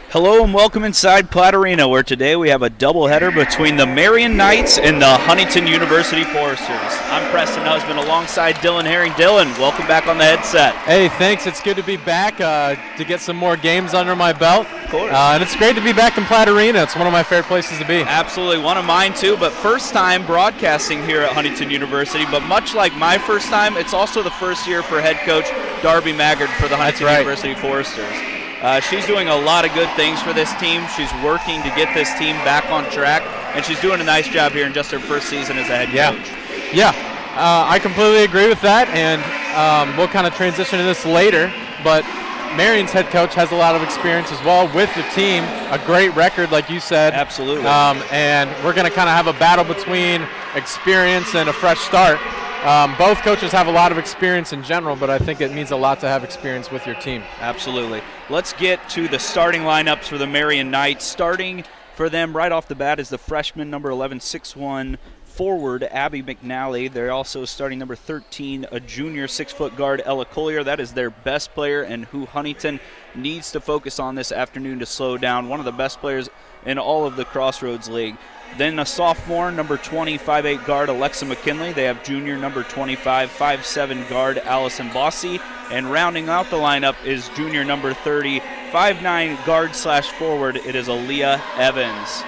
Hello and welcome inside Platte Arena, where today we have a doubleheader between the Marian Knights and the Huntington University Foresters. I'm Preston Husband alongside Dylan Herring. Dylan, welcome back on the headset. Hey, thanks. It's good to be back to get some more games under my belt. Of course. And it's great to be back in Platte Arena. It's one of my favorite places to be. Absolutely, one of mine too, but first time broadcasting here at Huntington University. But much like my first time, it's also the first year for head coach Darby Maggard for the Huntington University Foresters. She's doing a lot of good things for this team. She's working to get this team back on track, and she's doing a nice job here in just her first season as a head coach. Yeah, I completely agree with that, and we'll kind of transition to this later, but Marian's head coach has a lot of experience as well with the team, a great record like you said. Absolutely. And we're going to kind of have a battle between experience and a fresh start. Both coaches have a lot of experience in general, but I think it means a lot to have experience with your team. Absolutely. Let's get to the starting lineups for the Marian Knights. Starting for them right off the bat is the freshman number 11, 6'1", forward Abby McNally. They're also starting number 13, a junior 6-foot guard, Ella Collier. That is their best player and who Huntington needs to focus on this afternoon to slow down. One of the best players in all of the Crossroads League. Then a sophomore, number 20, 5'8" guard, Alexa McKinley. They have junior, number 25, 5'7" guard, Allison Bossy. And rounding out the lineup is junior, number 30, 5'9" guard/forward. It is Aaliyah Evans.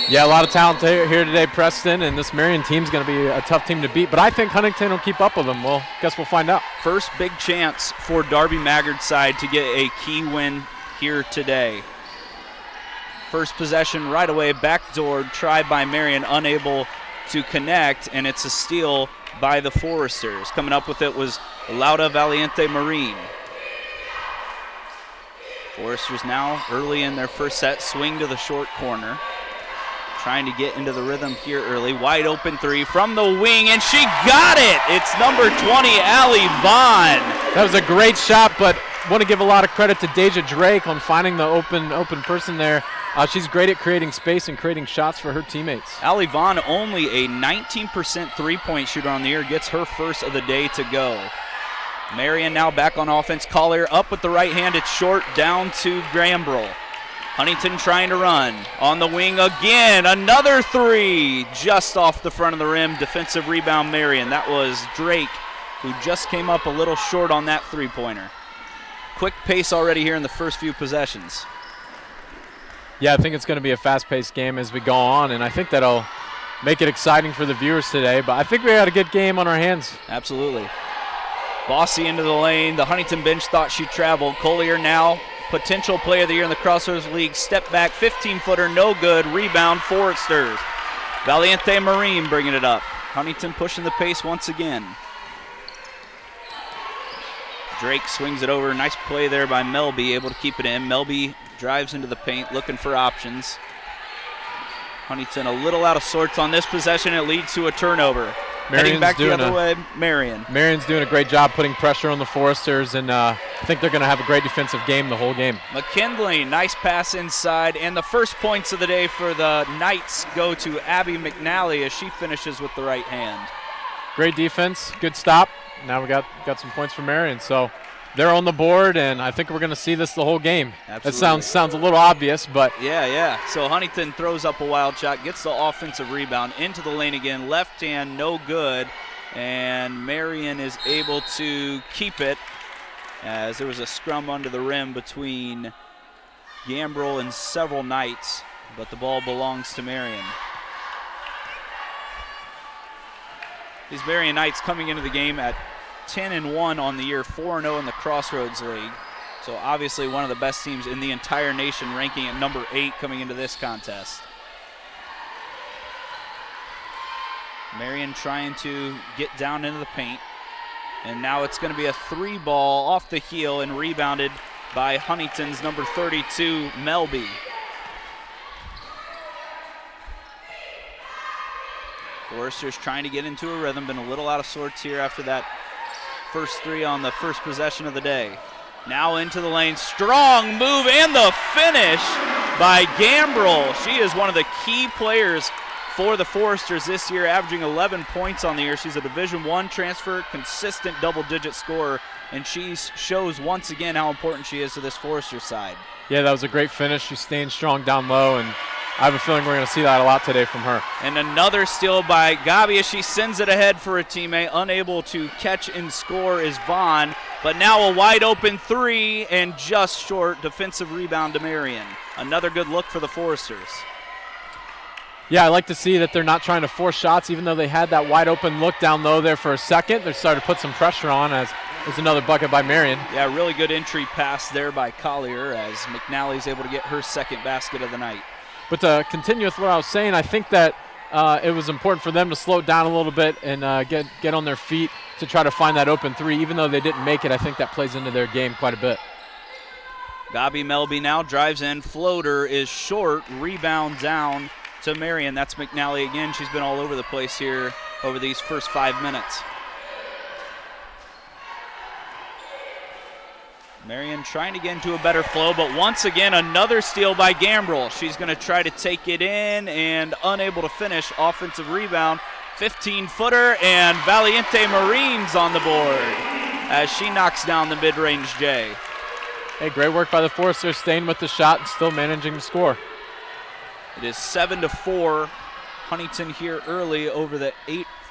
Yeah, a lot of talent here today, Preston, and this Marian team's going to be a tough team to beat. But I think Huntington will keep up with them. Well, guess we'll find out. First big chance for Darby Maggard's side to get a key win here today. First possession right away, backdoor try by Marian, unable to connect, and it's a steal by the Foresters. Coming up with it was Lauda Valiente Marine. Foresters now early in their first set, swing to the short corner. Trying to get into the rhythm here early. Wide open three from the wing, and she got it! It's number 20, Allie Vaughn. That was a great shot, but want to give a lot of credit to Deja Drake on finding the open person there. She's great at creating space and creating shots for her teammates. Allie Vaughn, only a 19% three-point shooter on the year, gets her first of the day to go. Marian now back on offense. Collier up with the right hand. It's short down to Grambrel. Huntington trying to run. On the wing again. Another three just off the front of the rim. Defensive rebound, Marian. That was Drake, who just came up a little short on that three-pointer. Quick pace already here in the first few possessions. Yeah, I think it's going to be a fast-paced game as we go on, and I think that'll make it exciting for the viewers today. But I think we got a good game on our hands. Absolutely. Bossy into the lane. The Huntington bench thought she traveled. Collier now, potential player of the year in the Crossroads League. Step back, 15-footer, no good. Rebound, Foresters. Valiente Marine bringing it up. Huntington pushing the pace once again. Drake swings it over. Nice play there by Melby, able to keep it in. Melby drives into the paint, looking for options. Huntington a little out of sorts on this possession. It leads to a turnover. Heading back the other way, Marian. Marian's doing a great job putting pressure on the Foresters, and I think they're going to have a great defensive game the whole game. McKinley, nice pass inside, and the first points of the day for the Knights go to Abby McNally as she finishes with the right hand. Great defense, good stop. Now we got some points for Marian, so they're on the board, and I think we're going to see this the whole game. Absolutely. That sounds a little obvious, but yeah. So Huntington throws up a wild shot, gets the offensive rebound into the lane again. Left hand, no good, and Marian is able to keep it as there was a scrum under the rim between Gambrel and several Knights, but the ball belongs to Marian. These Marian Knights coming into the game at 10-1 on the year, 4-0 in the Crossroads League. So obviously one of the best teams in the entire nation, ranking at number 8 coming into this contest. Marian trying to get down into the paint. And now it's going to be a three ball off the heel and rebounded by Huntington's number 32, Melby. Foresters trying to get into a rhythm, been a little out of sorts here after that first three on the first possession of the day. Now into the lane, strong move and the finish by Gambrel. She is one of the key players for the Foresters this year, averaging 11 points on the year. She's a Division I transfer, consistent double-digit scorer, and she shows once again how important she is to this Foresters side. Yeah, that was a great finish. She's staying strong down low, and I have a feeling we're going to see that a lot today from her. And another steal by Gabi as she sends it ahead for a teammate. Unable to catch and score is Vaughn, but now a wide-open three and just short. Defensive rebound to Marian. Another good look for the Foresters. Yeah, I like to see that they're not trying to force shots, even though they had that wide open look down low there for a second. They're starting to put some pressure on as there's another bucket by Marian. Yeah, really good entry pass there by Collier as McNally's able to get her second basket of the night. But to continue with what I was saying, I think that it was important for them to slow it down a little bit and get on their feet to try to find that open three. Even though they didn't make it, I think that plays into their game quite a bit. Gabi Melby now drives in. Floater is short. Rebound down to Marian. That's McNally again. She's been all over the place here over these first 5 minutes. Marian trying to get into a better flow, but once again another steal by Gambrel. She's going to try to take it in and unable to finish. Offensive rebound, 15-footer, and Valiente Marines on the board as she knocks down the mid-range J. Hey, great work by the Foresters, staying with the shot and still managing to score. It is 7-4. Huntington here early over the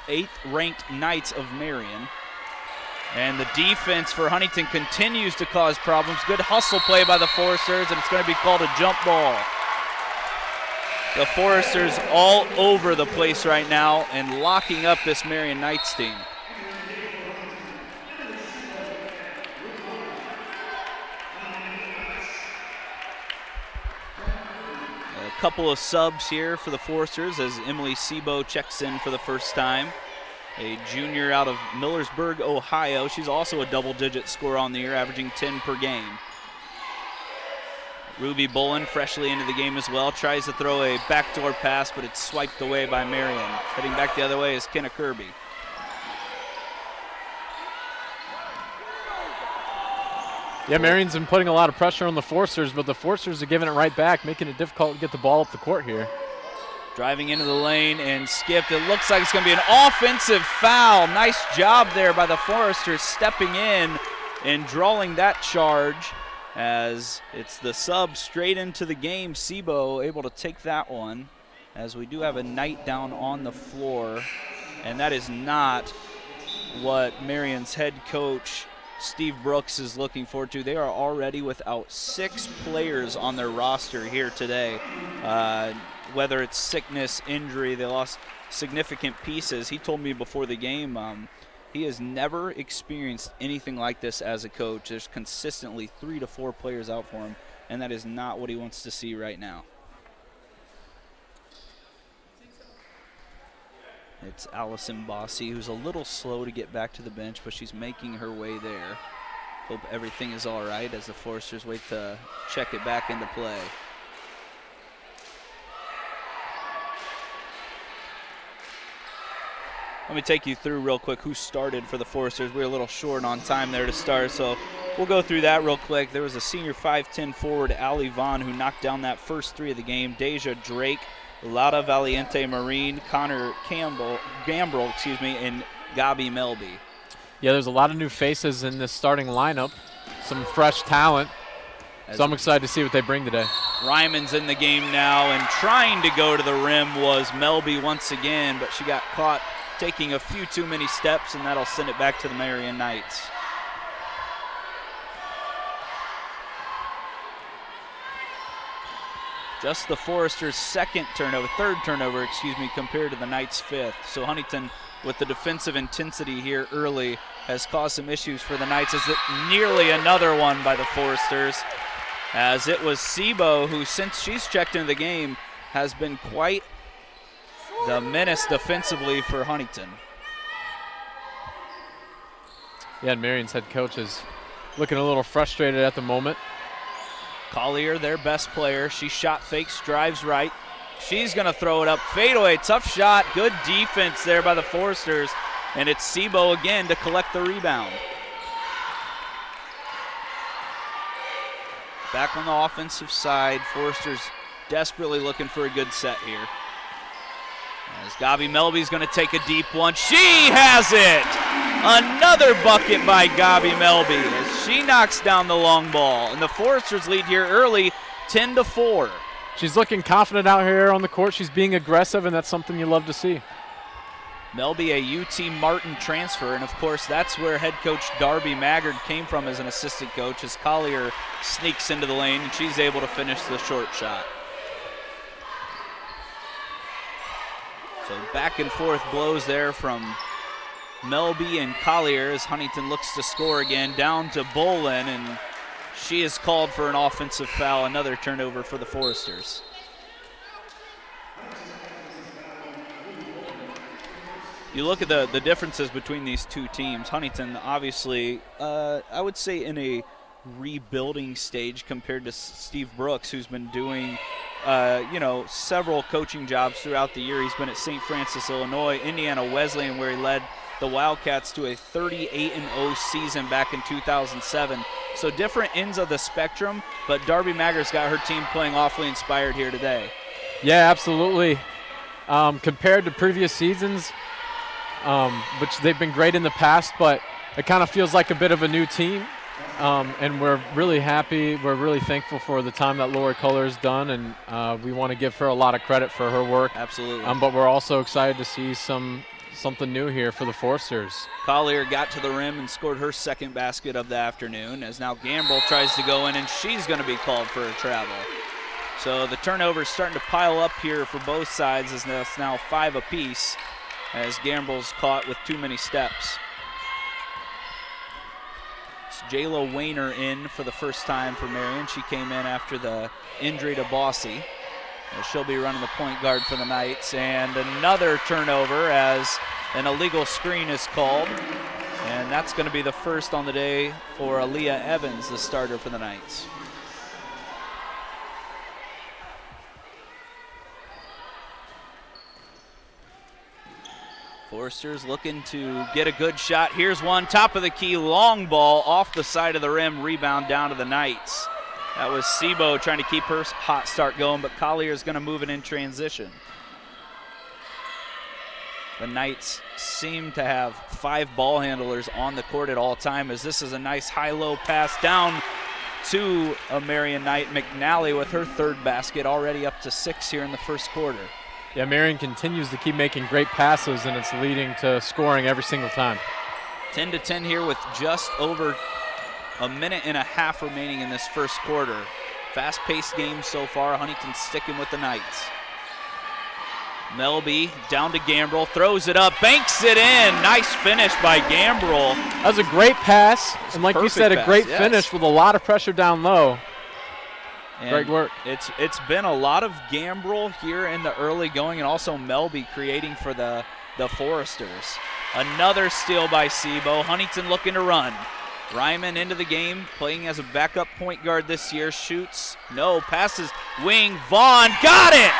eighth-ranked Knights of Marian. And the defense for Huntington continues to cause problems. Good hustle play by the Foresters, and it's going to be called a jump ball. The Foresters all over the place right now and locking up this Marian Knights team. A couple of subs here for the Foresters as Emily Sebo checks in for the first time. A junior out of Millersburg, Ohio. She's also a double-digit scorer on the year, averaging 10 per game. Ruby Bolin freshly into the game as well. Tries to throw a backdoor pass, but it's swiped away by Marian. Heading back the other way is Kenna Kirby. Yeah, Marian's been putting a lot of pressure on the Foresters, but the Foresters are giving it right back, making it difficult to get the ball up the court here. Driving into the lane and skipped. It looks like it's going to be an offensive foul. Nice job there by the Foresters stepping in and drawing that charge as it's the sub straight into the game. Sebo able to take that one as we do have a Knight down on the floor, and that is not what Marian's head coach Steve Brooks is looking forward to. They are already without 6 players on their roster here today. Whether it's sickness, injury, they lost significant pieces. He told me before the game he has never experienced anything like this as a coach. There's consistently 3 to 4 players out for him, and that is not what he wants to see right now. It's Allison Bossy, who's a little slow to get back to the bench, but she's making her way there. Hope everything is all right as the Foresters wait to check it back into play. Let me take you through real quick who started for the Foresters. We were a little short on time there to start, so we'll go through that real quick. There was a senior 5'10 forward, Allie Vaughn, who knocked down that first 3 of the game. Deja Drake, Lada Valiente Marine, Connor Gambrel, and Gabi Melby. Yeah, there's a lot of new faces in this starting lineup, some fresh talent, so I'm excited to see what they bring today. Ryman's in the game now, and trying to go to the rim was Melby once again, but she got caught taking a few too many steps, and that'll send it back to the Marian Knights. Just the Foresters' third turnover, compared to the Knights' 5th. So Huntington, with the defensive intensity here early, has caused some issues for the Knights. As nearly another one by the Foresters, as it was Sebo who, since she's checked into the game, has been quite the menace defensively for Huntington. Yeah, and Marion's head coach is looking a little frustrated at the moment. Collier, their best player. She shot fakes, drives right. She's going to throw it up. Fadeaway, tough shot. Good defense there by the Foresters. And it's Sebo again to collect the rebound. Back on the offensive side, Foresters desperately looking for a good set here. As Gabi Melby's going to take a deep one. She has it! Another bucket by Gabi Melby as she knocks down the long ball. And the Foresters lead here early, 10-4. She's looking confident out here on the court. She's being aggressive, and that's something you love to see. Melby, a UT Martin transfer, and of course that's where head coach Darby Maggard came from as an assistant coach, as Collier sneaks into the lane and she's able to finish the short shot. So back and forth blows there from Melby and Collier as Huntington looks to score again, down to Bolin, and she is called for an offensive foul, another turnover for the Foresters. You look at the differences between these two teams. Huntington, obviously, I would say in a rebuilding stage compared to Steve Brooks, who's been doing, several coaching jobs throughout the year. He's been at St. Francis, Illinois, Indiana Wesleyan, where he led the Wildcats to a 38-0 season back in 2007. So different ends of the spectrum, but Darby Maggard's got her team playing awfully inspired here today. Yeah, absolutely. Compared to previous seasons, which they've been great in the past, but it kind of feels like a bit of a new team. And we're really happy. We're really thankful for the time that Lori Culler has done, and we want to give her a lot of credit for her work. Absolutely. But we're also excited to see something new here for the Foresters. Collier got to the rim and scored her second basket of the afternoon, as now Gambrell tries to go in, and she's going to be called for a travel. So the turnovers starting to pile up here for both sides, as it's now 5 apiece, as Gambrell's caught with too many steps. It's Jayla Wayner in for the first time for Marian. She came in after the injury to Bossy. She'll be running the point guard for the Knights. And another turnover as an illegal screen is called. And that's going to be the first on the day for Aaliyah Evans, the starter for the Knights. Foresters looking to get a good shot. Here's one, top of the key, long ball off the side of the rim, rebound down to the Knights. That was Sebo trying to keep her hot start going, but Collier is going to move it in transition. The Knights seem to have 5 ball handlers on the court at all time, as this is a nice high-low pass down to a Marian Knight. McNally with her third basket, already up to 6 here in the first quarter. Yeah, Marian continues to keep making great passes, and it's leading to scoring every single time. 10-10 here with just over a minute and a half remaining in this first quarter. Fast-paced game so far. Huntington sticking with the Knights. Melby down to Gambrell, throws it up, banks it in. Nice finish by Gambrell. That was a great pass, and like you said, a great finish with a lot of pressure down low. And great work. It's been a lot of Gambrell here in the early going, and also Melby creating for the Foresters. Another steal by Sebo. Huntington looking to run. Ryman into the game, playing as a backup point guard this year. Shoots, no, passes, wing, Vaughn, got it!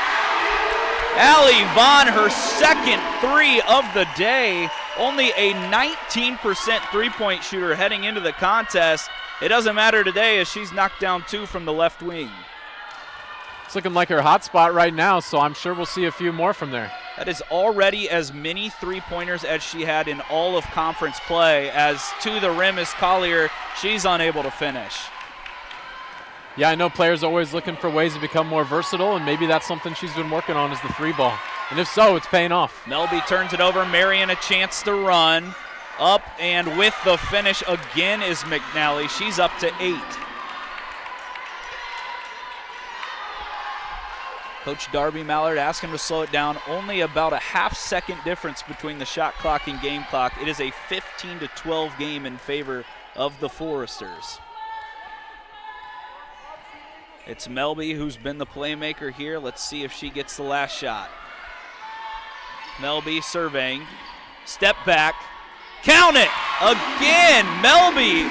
Allie Vaughn, her second 3 of the day. Only a 19% three-point shooter heading into the contest. It doesn't matter today, as she's knocked down 2 from the left wing. It's looking like her hot spot right now, so I'm sure we'll see a few more from there. That is already as many three-pointers as she had in all of conference play, as to the rim is Collier. She's unable to finish. Yeah, I know players are always looking for ways to become more versatile, and maybe that's something she's been working on, is the 3-ball. And if so, it's paying off. Melby turns it over. Marian a chance to run. Up and with the finish again is McNally. She's up to 8. Coach Darby Mallard asked him to slow it down. Only about a half-second difference between the shot clock and game clock. It is a 15-12 game in favor of the Foresters. It's Melby who's been the playmaker here. Let's see if she gets the last shot. Melby surveying. Step back. Count it! Again, Melby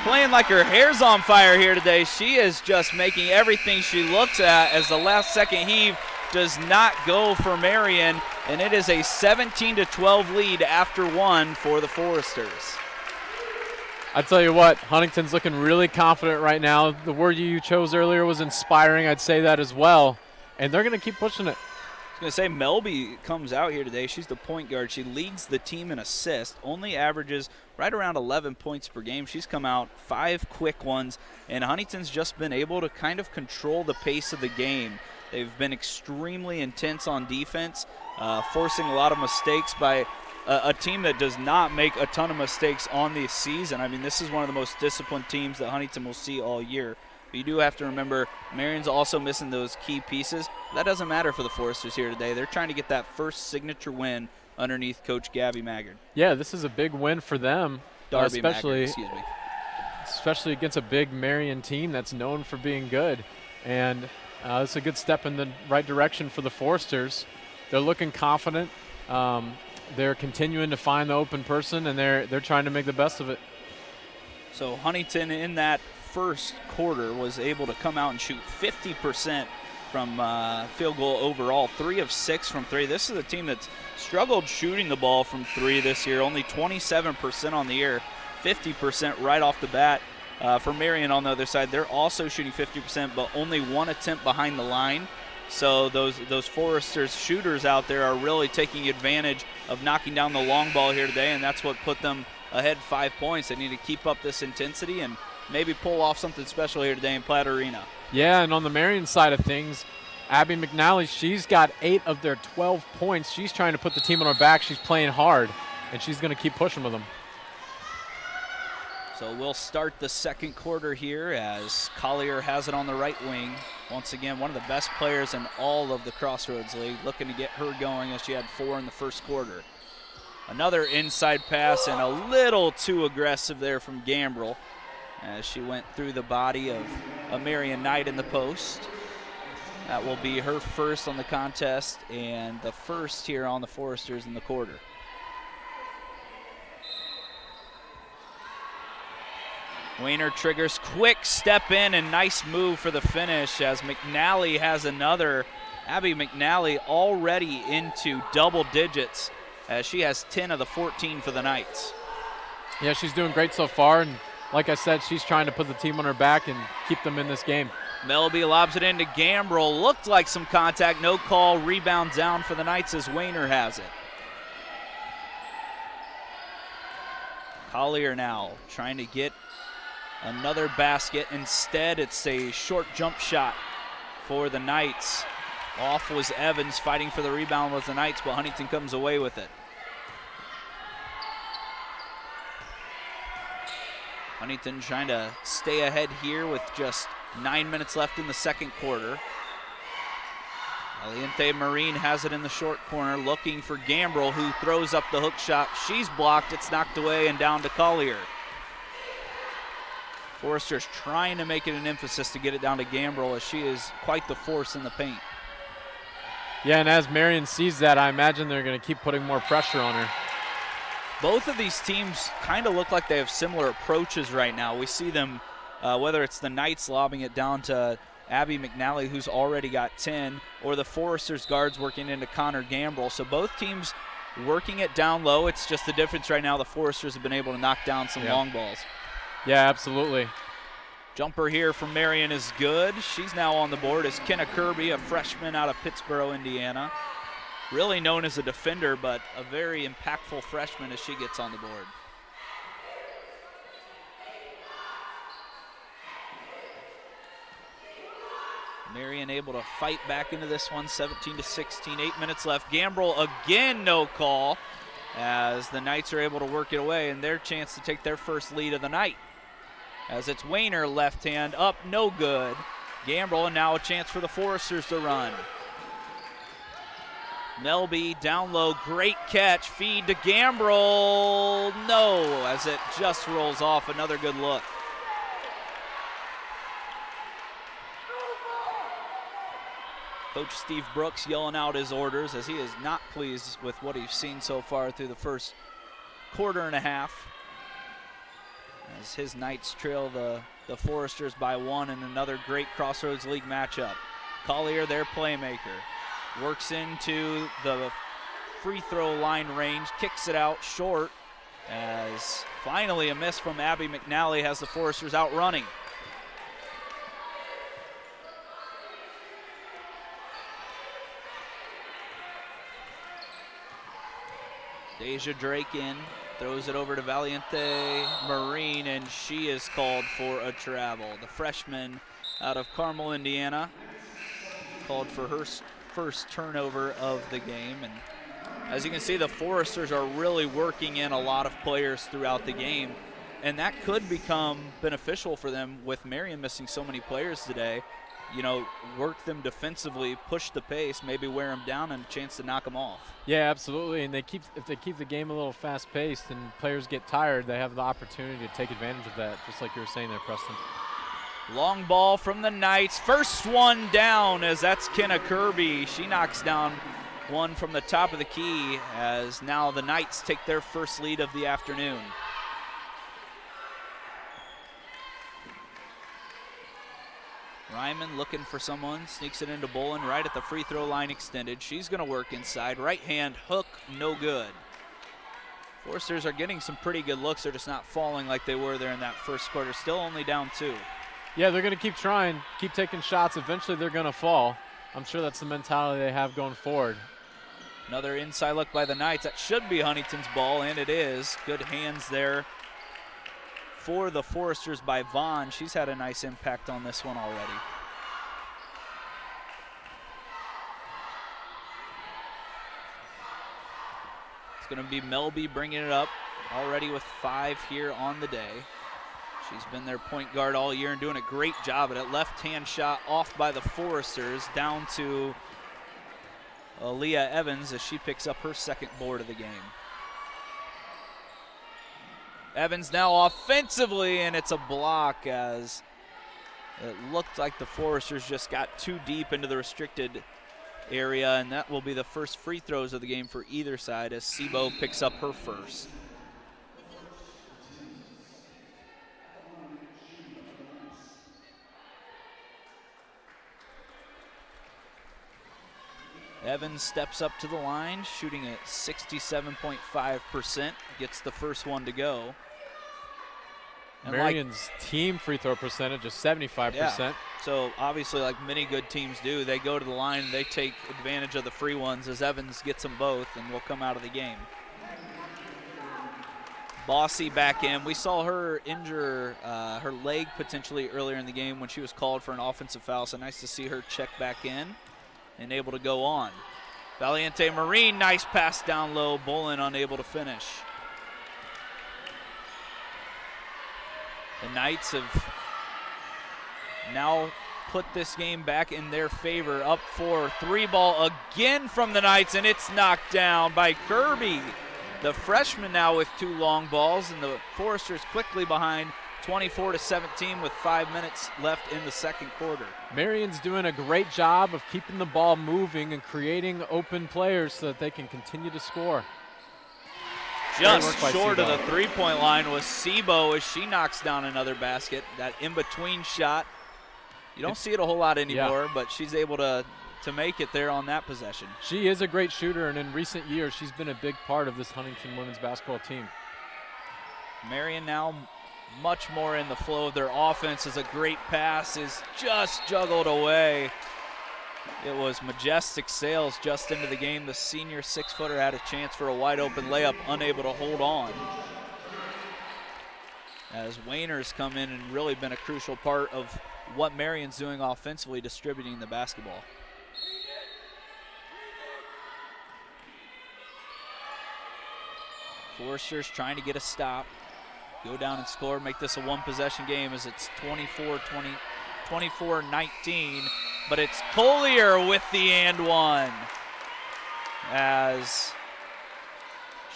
playing like her hair's on fire here today. She is just making everything she looks at, as the last second heave does not go for Marian, and it is a 17-12 lead after 1 for the Foresters. I tell you what, Huntington's looking really confident right now. The word you chose earlier was inspiring. I'd say that as well. And they're going to keep pushing it. going to say, Melby comes out here today. She's the point guard. She leads the team in assists, only averages right around 11 points per game. She's come out 5 quick ones, and Huntington's just been able to kind of control the pace of the game. They've been extremely intense on defense, forcing a lot of mistakes by a team that does not make a ton of mistakes on the season. I mean, this is one of the most disciplined teams that Huntington will see all year. But you do have to remember, Marian's also missing those key pieces. That doesn't matter for the Foresters here today. They're trying to get that first signature win underneath Coach Gabby Maggard. Yeah, this is a big win for them, Darby Maggard, especially against a big Marian team that's known for being good. And it's a good step in the right direction for the Foresters. They're looking confident. They're continuing to find the open person, and they're trying to make the best of it. So Huntington in that first quarter was able to come out and shoot 50% from field goal overall, 3 of 6 from 3. This is a team that's struggled shooting the ball from 3 this year, only 27% on the year, 50% right off the bat. For Marian on the other side, they're also shooting 50%, but only 1 attempt behind the line. So those Foresters shooters out there are really taking advantage of knocking down the long ball here today, and that's what put them ahead 5 points. They need to keep up this intensity and maybe pull off something special here today in Platt Arena. Yeah, and on the Marian side of things, Abby McNally, she's got 8 of their 12 points. She's trying to put the team on her back. She's playing hard, and she's going to keep pushing with them. So we'll start the second quarter here as Collier has it on the right wing. Once again, one of the best players in all of the Crossroads League, looking to get her going as she had 4 in the first quarter. Another inside pass and a little too aggressive there from Gambrell as she went through the body of a Marian Knight in the post. That will be her first on the contest and the first here on the Foresters in the quarter. Wayner triggers, quick step in and nice move for the finish as McNally has another. Abby McNally already into double digits as she has 10 of the 14 for the Knights. Yeah, she's doing great so far, and like I said, she's trying to put the team on her back and keep them in this game. Melby lobs it into Gambrell. Looked like some contact, no call. Rebound down for the Knights as Wayner has it. Collier now trying to get another basket. Instead, it's a short jump shot for the Knights. Off was Evans, fighting for the rebound with the Knights, but Huntington comes away with it. Huntington trying to stay ahead here with just 9 minutes left in the second quarter. Aliente Marine has it in the short corner, looking for Gambrell, who throws up the hook shot. She's blocked, it's knocked away and down to Collier. Foresters trying to make it an emphasis to get it down to Gambrell as she is quite the force in the paint. Yeah, and as Marian sees that, I imagine they're going to keep putting more pressure on her. Both of these teams kind of look like they have similar approaches right now. We see them, whether it's the Knights lobbing it down to Abby McNally, who's already got 10, or the Foresters guards working into Connor Gambrell. So both teams working it down low. It's just the difference right now, the Foresters have been able to knock down some long balls. Yeah, absolutely. Jumper here from Marian is good. She's now on the board as Kenna Kirby, a freshman out of Pittsboro, Indiana. Really known as a defender, but a very impactful freshman as she gets on the board. Marian able to fight back into this one, 17-16, 8 minutes left. Gambrell again, no call, as the Knights are able to work it away and their chance to take their first lead of the night. As it's Wayner, left hand up, no good. Gambrell, and now a chance for the Foresters to run. Melby down low, great catch, feed to Gambrell, no, as it just rolls off. Another good look. Coach Steve Brooks yelling out his orders as he is not pleased with what he's seen so far through the first quarter and a half. As his Knights trail the Foresters by 1 in another great Crossroads League matchup. Collier, their playmaker, works into the free throw line range, kicks it out short, as finally a miss from Abby McNally has the Foresters out running. Deja Drake in, throws it over to Valiente Marine, and she is called for a travel. The freshman out of Carmel, Indiana, called for her first turnover of the game. And as you can see, the Foresters are really working in a lot of players throughout the game, and that could become beneficial for them with Marian missing so many players today. You know, work them defensively, push the pace, maybe wear them down, and a chance to knock them off. Yeah, absolutely. And if they keep the game a little fast-paced and players get tired, they have the opportunity to take advantage of that, just like you were saying there, Preston. Long ball from the Knights. First one down, as that's Kenna Kirby. She knocks down one from the top of the key, as now the Knights take their first lead of the afternoon. Ryman looking for someone, sneaks it into Bolin right at the free throw line extended. She's going to work inside. Right hand hook, no good. Foresters are getting some pretty good looks. They're just not falling like they were there in that first quarter. Still only down 2. Yeah, they're going to keep trying, keep taking shots. Eventually they're going to fall. I'm sure that's the mentality they have going forward. Another inside look by the Knights. That should be Huntington's ball, and it is. Good hands there for the Foresters by Vaughn. She's had a nice impact on this one already. It's going to be Melby bringing it up, already with 5 here on the day. She's been their point guard all year and doing a great job at it. Left-hand shot off by the Foresters, down to Aaliyah Evans as she picks up her second board of the game. Evans now offensively, and it's a block, as it looked like the Foresters just got too deep into the restricted area, and that will be the first free throws of the game for either side as Sebo picks up her first. Evans steps up to the line, shooting at 67.5%, gets the first one to go. And Marian's team free throw percentage is 75%. Yeah. So obviously, like many good teams do, they go to the line and they take advantage of the free ones, as Evans gets them both and will come out of the game. Bossy back in. We saw her injure her leg potentially earlier in the game when she was called for an offensive foul, so nice to see her check back in and able to go on. Valiente Marine, nice pass down low. Bolin unable to finish. The Knights have now put this game back in their favor. Up 4, 3 ball again from the Knights, and it's knocked down by Kirby. The freshman now with 2 long balls, and the Foresters quickly behind 24-17 with 5 minutes left in the second quarter. Marian's doing a great job of keeping the ball moving and creating open players so that they can continue to score. Just short of the three-point line was Sebo as she knocks down another basket. That in-between shot, you don't see it a whole lot anymore, but she's able to make it there on that possession. She is a great shooter, and in recent years, she's been a big part of this Huntington women's basketball team. Marian now much more in the flow of their offense, as a great pass is just juggled away. It was Majestic Sales just into the game. The senior 6-footer had a chance for a wide open layup, unable to hold on. As Wayner's come in and really been a crucial part of what Marian's doing offensively, distributing the basketball. Foresters trying to get a stop. Go down and score, make this a one-possession game as it's 24-19, but it's Collier with the and one, as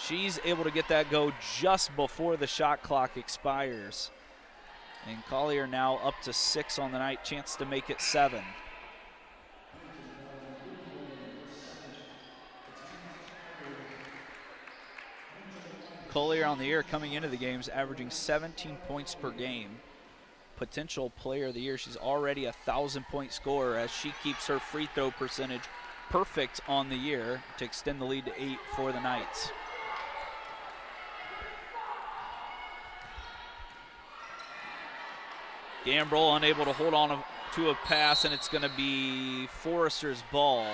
she's able to get that go just before the shot clock expires. And Collier now up to 6 on the night, chance to make it 7. Collier on the year coming into the games averaging 17 points per game. Potential player of the year. She's already a 1,000-point scorer as she keeps her free throw percentage perfect on the year to extend the lead to 8 for the Knights. Gambrell unable to hold on to a pass, and it's going to be Forrester's ball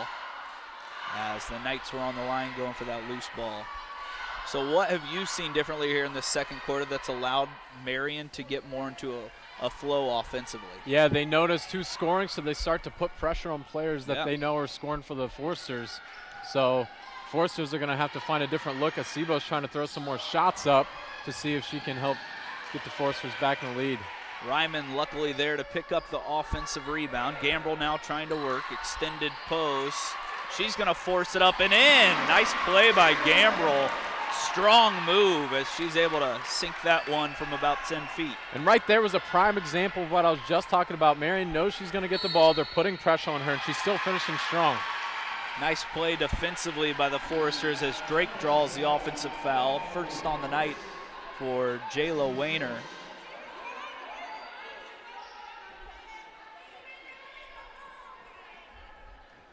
as the Knights were on the line going for that loose ball. So what have you seen differently here in the second quarter that's allowed Marian to get more into a flow offensively? Yeah, they notice who's scoring, so they start to put pressure on players that they know are scoring for the Forsters. So Forsters are going to have to find a different look as Sebo's trying to throw some more shots up to see if she can help get the Forsters back in the lead. Ryman luckily there to pick up the offensive rebound. Gambrel now trying to work, extended post. She's going to force it up and in. Nice play by Gambrel. Strong move as she's able to sink that one from about 10 feet. And right there was a prime example of what I was just talking about. Marian knows she's going to get the ball. They're putting pressure on her, and she's still finishing strong. Nice play defensively by the Foresters as Drake draws the offensive foul. First on the night for Jayla Wayner.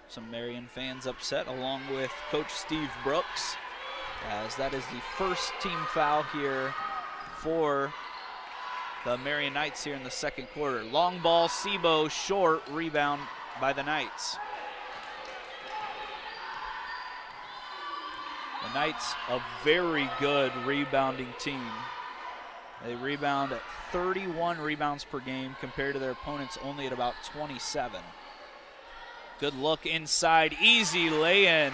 Some Marian fans upset, along with Coach Steve Brooks, as that is the first team foul here for the Marian Knights here in the second quarter. Long ball, Sebo, short, rebound by the Knights. The Knights, a very good rebounding team. They rebound at 31 rebounds per game compared to their opponents only at about 27. Good look inside, easy lay-in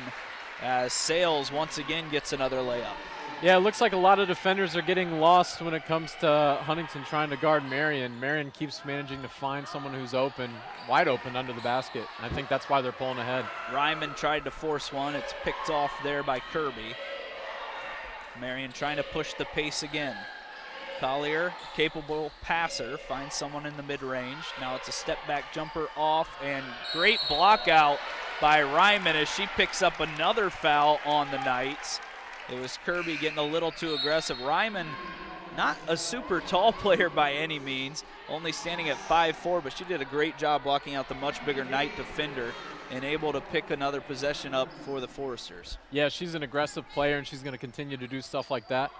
as Sales once again gets another layup. Yeah, it looks like a lot of defenders are getting lost when it comes to Huntington trying to guard Marian. Marian keeps managing to find someone who's open, wide open under the basket. I think that's why they're pulling ahead. Ryman tried to force one. It's picked off there by Kirby. Marian trying to push the pace again. Collier, capable passer, finds someone in the mid-range. Now it's a step-back jumper off, and great block out by Ryman as she picks up another foul on the Knights. It was Kirby getting a little too aggressive. Ryman, not a super tall player by any means, only standing at 5'4", but she did a great job blocking out the much bigger Knight defender and able to pick another possession up for the Foresters. Yeah, she's an aggressive player, and she's going to continue to do stuff like that.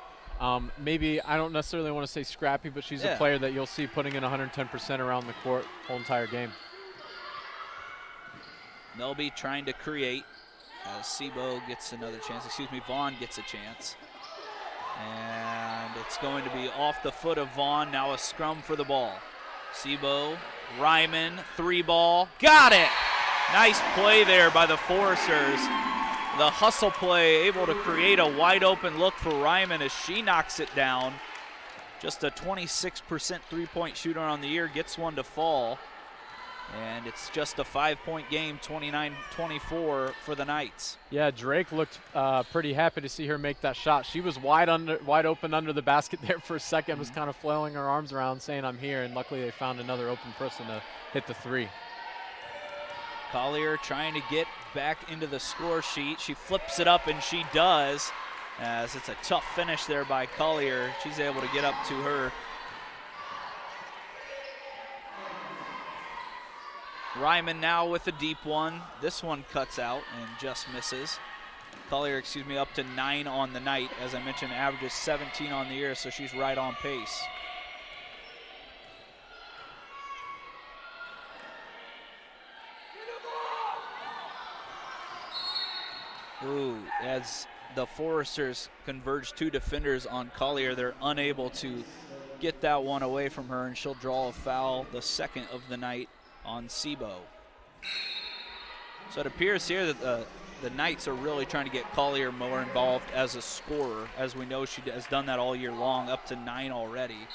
Maybe, I don't necessarily want to say scrappy, but she's a player that you'll see putting in 110% around the court whole entire game. Melby trying to create as Sebo gets another chance. Vaughn gets a chance. And it's going to be off the foot of Vaughn. Now a scrum for the ball. Sebo, Ryman, three ball. Got it! Nice play there by the Foresters. The hustle play able to create a wide open look for Ryman as she knocks it down. Just a 26% three-point shooter on the year, gets one to fall. And it's just a 5-point game, 29-24 for the Knights. Yeah, Drake looked pretty happy to see her make that shot. She was wide open under the basket there for a second, was kind of flailing her arms around saying, I'm here, and luckily they found another open person to hit the three. Collier trying to get back into the score sheet. She flips it up, and she does, as it's a tough finish there by Collier. She's able to get up to her. Ryman now with a deep one. This one cuts out and just misses. Collier, up to 9 on the night. As I mentioned, averages 17 on the year, so she's right on pace. Ooh, as the Foresters converge two defenders on Collier, they're unable to get that one away from her, and she'll draw a foul, the second of the night, on Sebo. So it appears here that the Knights are really trying to get Collier more involved as a scorer. As we know, she has done that all year long, up to 9 already.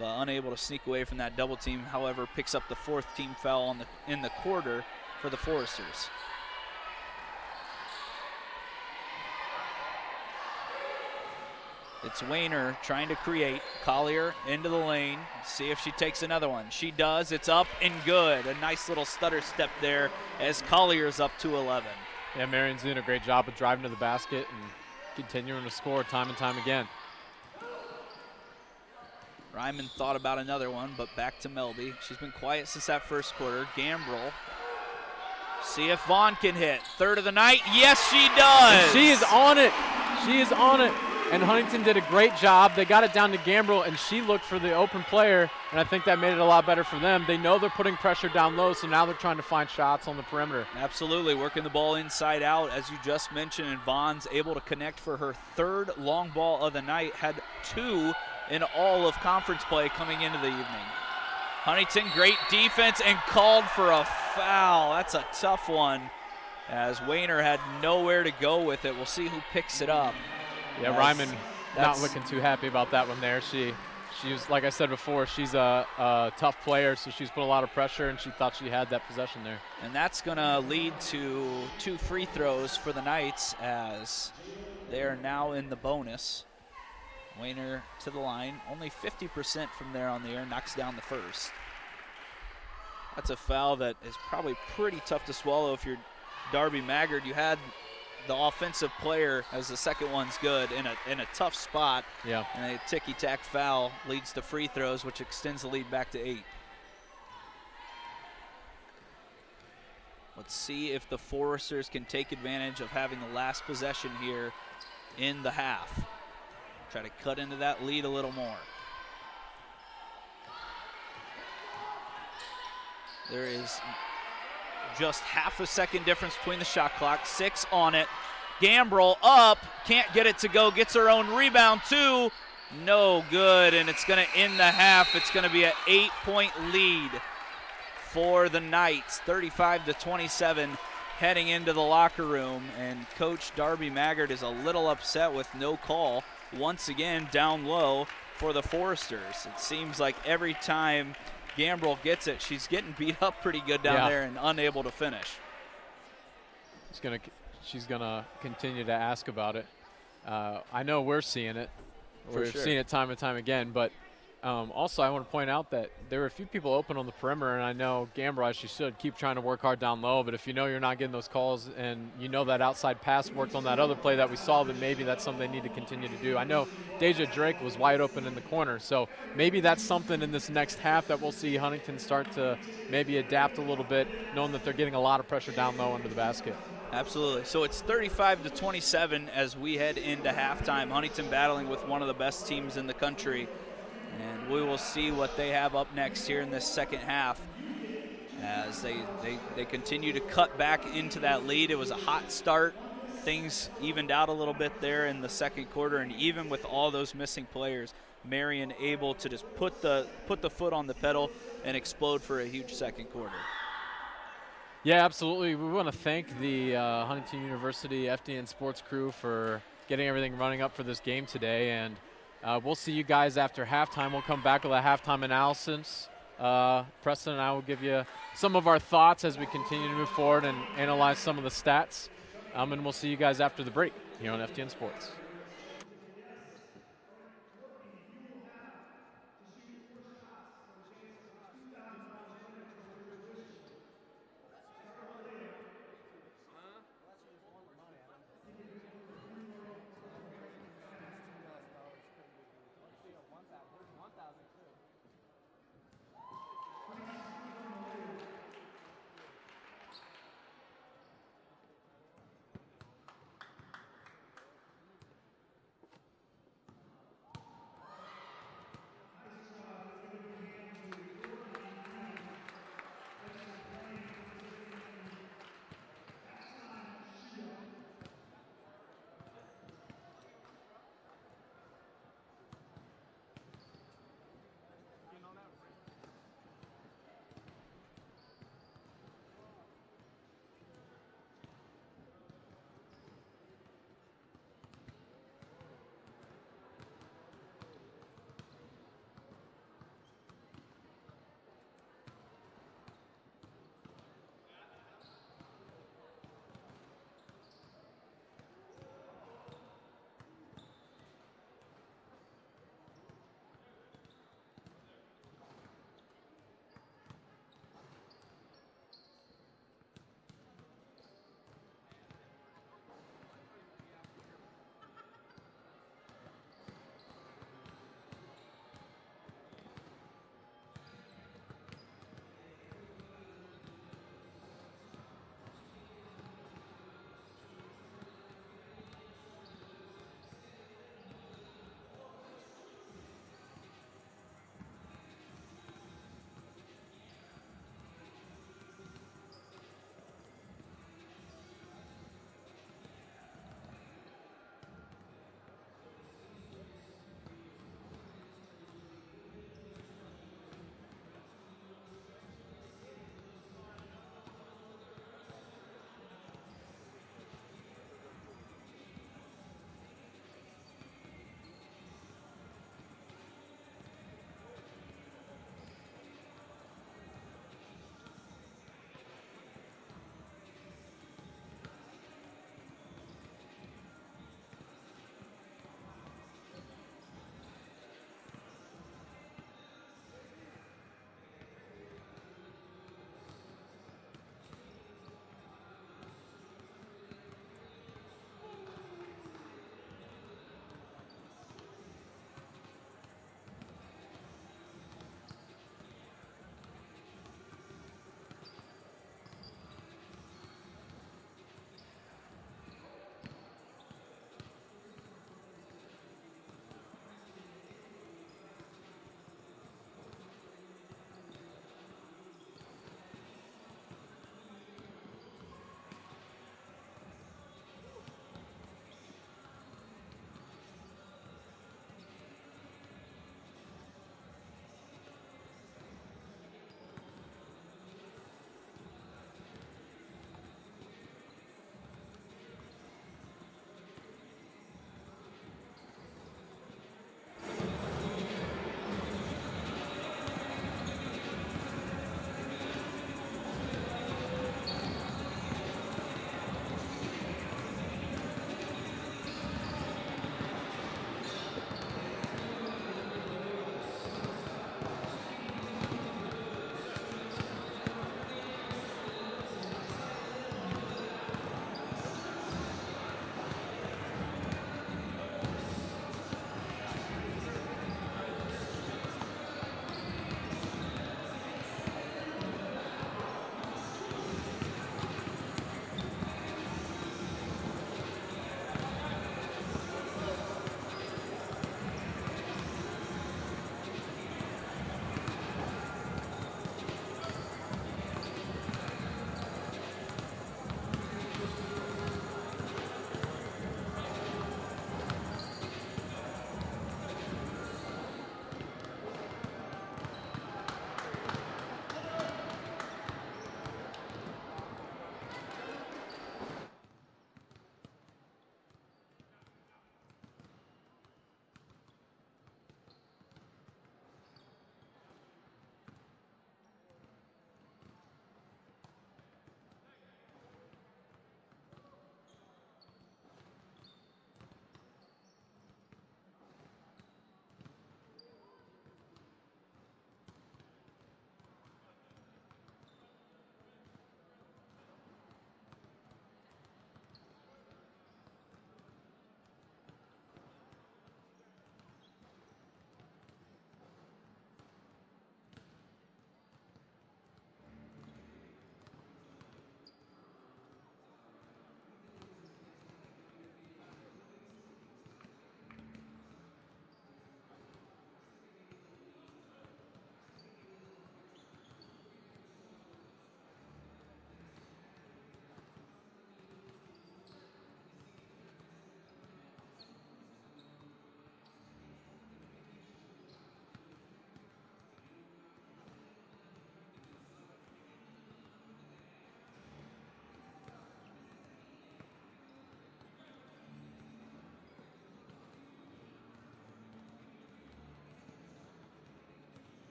But unable to sneak away from that double team, however, picks up the 4th team foul in the quarter for the Foresters. It's Wayner trying to create. Collier into the lane. See if she takes another one. She does. It's up and good. A nice little stutter step there as Collier's up to 11. Yeah, Marian's doing a great job of driving to the basket and continuing to score time and time again. Ryman thought about another one, but back to Melby. She's been quiet since that first quarter. Gambrel. See if Vaughn can hit. Third of the night. Yes, she does. And she is on it. She is on it. and Huntington did a great job. They got it down to Gambrel, and she looked for the open player, and I think that made it a lot better for them. They know they're putting pressure down low, so now they're trying to find shots on the perimeter. Absolutely, working the ball inside out, as you just mentioned, and Vaughn's able to connect for her third long ball of the night, had 2 in all of conference play coming into the evening. Huntington, great defense, and called for a foul. That's a tough one, as Wayner had nowhere to go with it. We'll see who picks it up. Yeah, Ryman not looking too happy about that one there. She was, like I said before, she's a tough player, so she's put a lot of pressure, and she thought she had that possession there. And that's going to lead to 2 free throws for the Knights, as they are now in the bonus. Wayner to the line, only 50% from there on the air, knocks down the first. That's a foul that is probably pretty tough to swallow if you're Darby Maggard. You had the offensive player, as the second one's good, in a tough spot. Yeah. And a ticky-tack foul leads to free throws, which extends the lead back to 8. Let's see if the Foresters can take advantage of having the last possession here in the half. Try to cut into that lead a little more. There is just half a second difference between the shot clock. 6 on it. Gambrel up, can't get it to go, gets her own rebound too. No good, and it's going to end the half. It's going to be an 8-point lead for the Knights, 35-27, heading into the locker room. And Coach Darby Maggard is a little upset with no call. Once again, down low for the Foresters. It seems like every time Gambrel gets it, she's getting beat up pretty good down there and unable to finish. She's gonna continue to ask about it. I know we're seeing it. We've seen it time and time again, but also I want to point out that there were a few people open on the perimeter, and I know Gambrel, as she should, keep trying to work hard down low, but if you know you're not getting those calls and you know that outside pass worked on that other play that we saw, then maybe that's something they need to continue to do. I know Deja Drake was wide open in the corner, so maybe that's something in this next half that we'll see Huntington start to maybe adapt a little bit, knowing that they're getting a lot of pressure down low under the basket. Absolutely. So it's 35-27 as we head into halftime. Huntington battling with one of the best teams in the country. And we will see what they have up next here in this second half as they continue to cut back into that lead. It was a hot start. Things evened out a little bit there in the second quarter, and even with all those missing players, Marian able to just put the foot on the pedal and explode for a huge second quarter. Yeah, absolutely. We want to thank the Huntington University FDN sports crew for getting everything running up for this game today, and we'll see you guys after halftime. We'll come back with a halftime analysis. Preston and I will give you some of our thoughts as we continue to move forward and analyze some of the stats, and we'll see you guys after the break here on FDN Sports.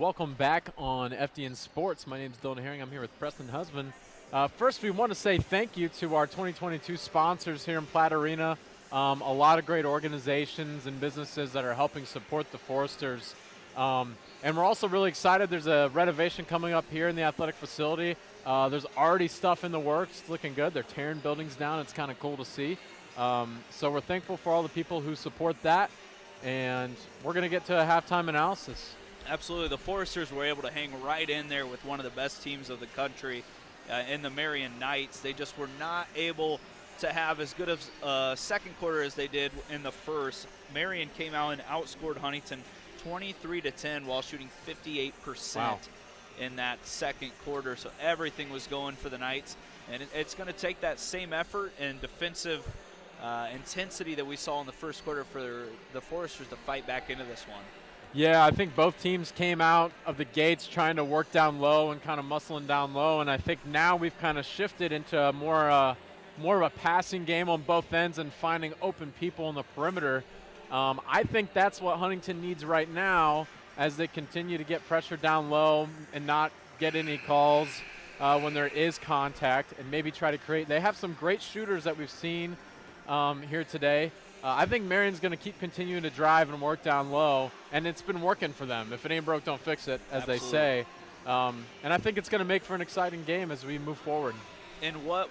Welcome back on FDN Sports. My name is Dylan Herring. I'm here with Preston Husband. First, we want to say thank you to our 2022 sponsors here in Platt Arena. A lot of great organizations and businesses that are helping support the Foresters. And we're also really excited. There's a renovation coming up here in the athletic facility. There's already stuff in the works. It's looking good. They're tearing buildings down. It's kind of cool to see. So we're thankful for all the people who support that. And we're going to get to a halftime analysis. Absolutely. The Foresters were able to hang right in there with one of the best teams of the country in the Marian Knights. They just were not able to have as good of a second quarter as they did in the first. Marian came out and outscored Huntington 23-10 while shooting 58% in that second quarter. So everything was going for the Knights. And it's going to take that same effort and defensive intensity that we saw in the first quarter for the Foresters to fight back into this one. Yeah, I think both teams came out of the gates trying to work down low and kind of muscling down low, and I think now we've kind of shifted into more of a passing game on both ends and finding open people on the perimeter. I think that's what Huntington needs right now as they continue to get pressure down low and not get any calls when there is contact, and maybe try to create. They have some great shooters that we've seen here today. I think Marian's going to keep continuing to drive and work down low, and it's been working for them. If it ain't broke, don't fix it, as Absolutely. They say. And I think it's going to make for an exciting game as we move forward. And what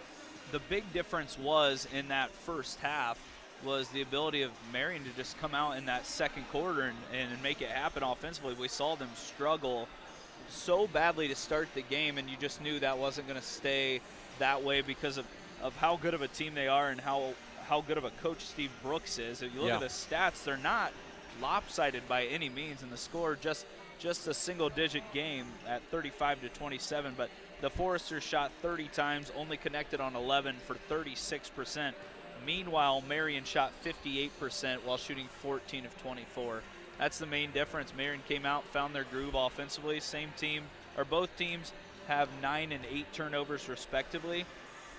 the big difference was in that first half was the ability of Marian to just come out in that second quarter and make it happen offensively. We saw them struggle so badly to start the game, and you just knew that wasn't going to stay that way because of how good of a team they are and how good of a coach Steve Brooks is. If you look at the stats, they're not lopsided by any means, and the score just a single-digit game at 35-27. But the Foresters shot 30 times, only connected on 11 for 36%. Meanwhile, Marian shot 58% while shooting 14 of 24. That's the main difference. Marian came out, found their groove offensively. Both teams have 9 and 8 turnovers respectively.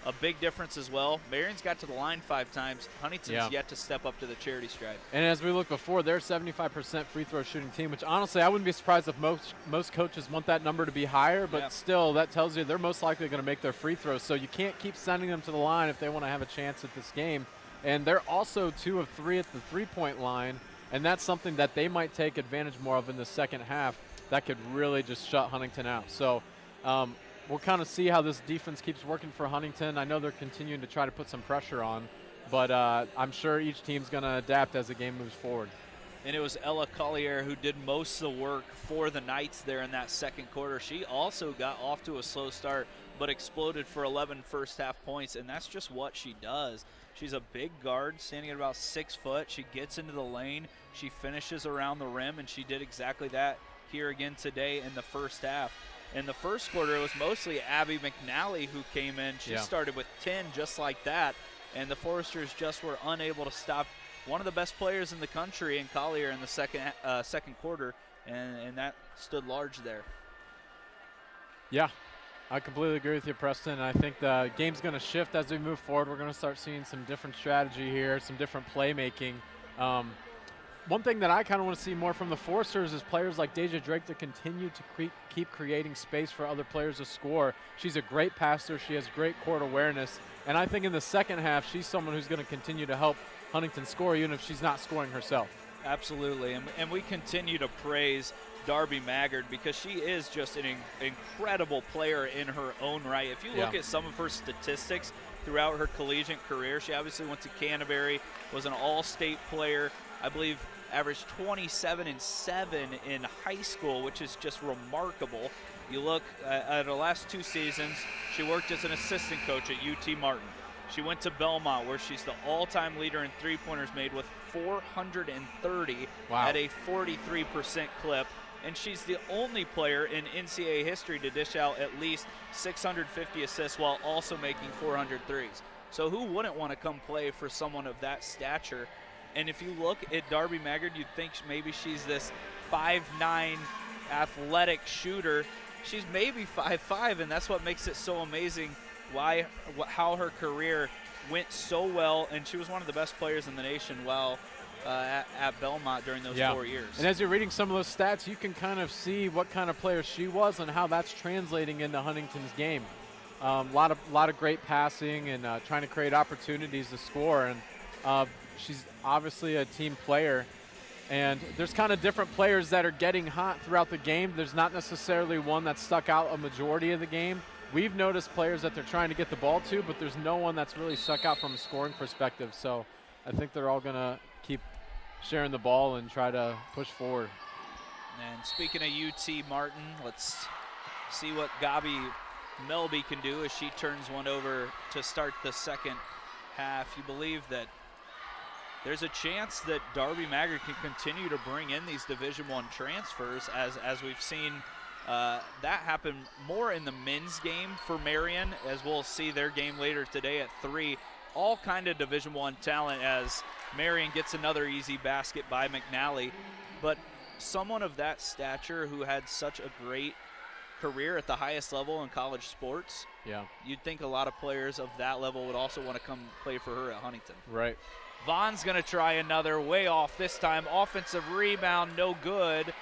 A big difference as well. Marian's got to the line 5 times. Huntington's yet to step up to the charity stripe. And as we look before, they're 75% free throw shooting team, which honestly I wouldn't be surprised if most coaches want that number to be higher, but still that tells you they're most likely going to make their free throws. So you can't keep sending them to the line if they want to have a chance at this game. And they're also 2 of 3 at the three-point line, and that's something that they might take advantage more of in the second half. That could really just shut Huntington out. So we'll kind of see how this defense keeps working for Huntington. I know they're continuing to try to put some pressure on, but I'm sure each team's going to adapt as the game moves forward. And it was Ella Collier who did most of the work for the Knights there in that second quarter. She also got off to a slow start, but exploded for 11 first-half points, and that's just what she does. She's a big guard, standing at about 6 foot. She gets into the lane. She finishes around the rim, and she did exactly that here again today in the first half. In the first quarter, it was mostly Abby McNally who came in. She started with 10 just like that, and the Foresters just were unable to stop one of the best players in the country in Collier in the second quarter, and that stood large there. Yeah, I completely agree with you, Preston. I think the game's going to shift as we move forward. We're going to start seeing some different strategy here, some different playmaking. One thing that I kind of want to see more from the Foresters is players like Deja Drake to continue to keep creating space for other players to score. She's a great passer. She has great court awareness. And I think in the second half, she's someone who's going to continue to help Huntington score, even if she's not scoring herself. Absolutely. And we continue to praise Darby Maggard because she is just an incredible player in her own right. If you look at some of her statistics throughout her collegiate career, she obviously went to Canterbury, was an all-state player, I believe averaged 27 and 7 in high school, which is just remarkable. You look at her last 2 seasons, she worked as an assistant coach at UT Martin. She went to Belmont, where she's the all-time leader in three-pointers made with 430 at a 43% clip. And she's the only player in NCAA history to dish out at least 650 assists while also making 400 threes. So who wouldn't want to come play for someone of that stature? And if you look at Darby Maggard, you'd think maybe she's this 5'9" athletic shooter. She's maybe 5'5", and that's what makes it so amazing how her career went so well, and she was one of the best players in the nation while at Belmont during those 4 years. And as you're reading some of those stats, you can kind of see what kind of player she was and how that's translating into Huntington's game. A lot of great passing and trying to create opportunities to score. And she's obviously a team player. And there's kind of different players that are getting hot throughout the game. There's not necessarily one that stuck out a majority of the game. We've noticed players that they're trying to get the ball to, but there's no one that's really stuck out from a scoring perspective. So I think they're all going to keep sharing the ball and try to push forward. And speaking of UT Martin, let's see what Gabi Melby can do as she turns one over to start the second half. You believe that there's a chance that Darby Maggard can continue to bring in these Division I transfers, as we've seen that happen more in the men's game for Marian, as we'll see their game later today at 3. All kind of Division I talent as Marian gets another easy basket by McNally. But someone of that stature who had such a great career at the highest level in college sports, you'd think a lot of players of that level would also want to come play for her at Huntington. Right. Vaughn's going to try another, way off this time. Offensive rebound, no good,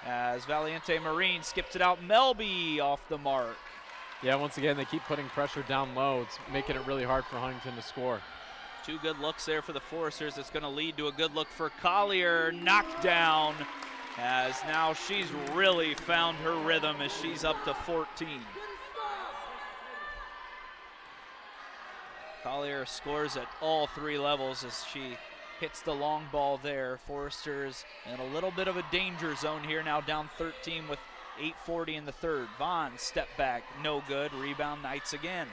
as Valiente Marine skips it out. Melby off the mark. Yeah, once again, they keep putting pressure down low. It's making it really hard for Huntington to score. 2 good looks there for the Foresters. It's going to lead to a good look for Collier. Knocked down, as now she's really found her rhythm as she's up to 14. Collier scores at all 3 levels as she hits the long ball there. Foresters in a little bit of a danger zone here, now down 13 with 8:40 in the third. Vaughn step back, no good. Rebound Knights again.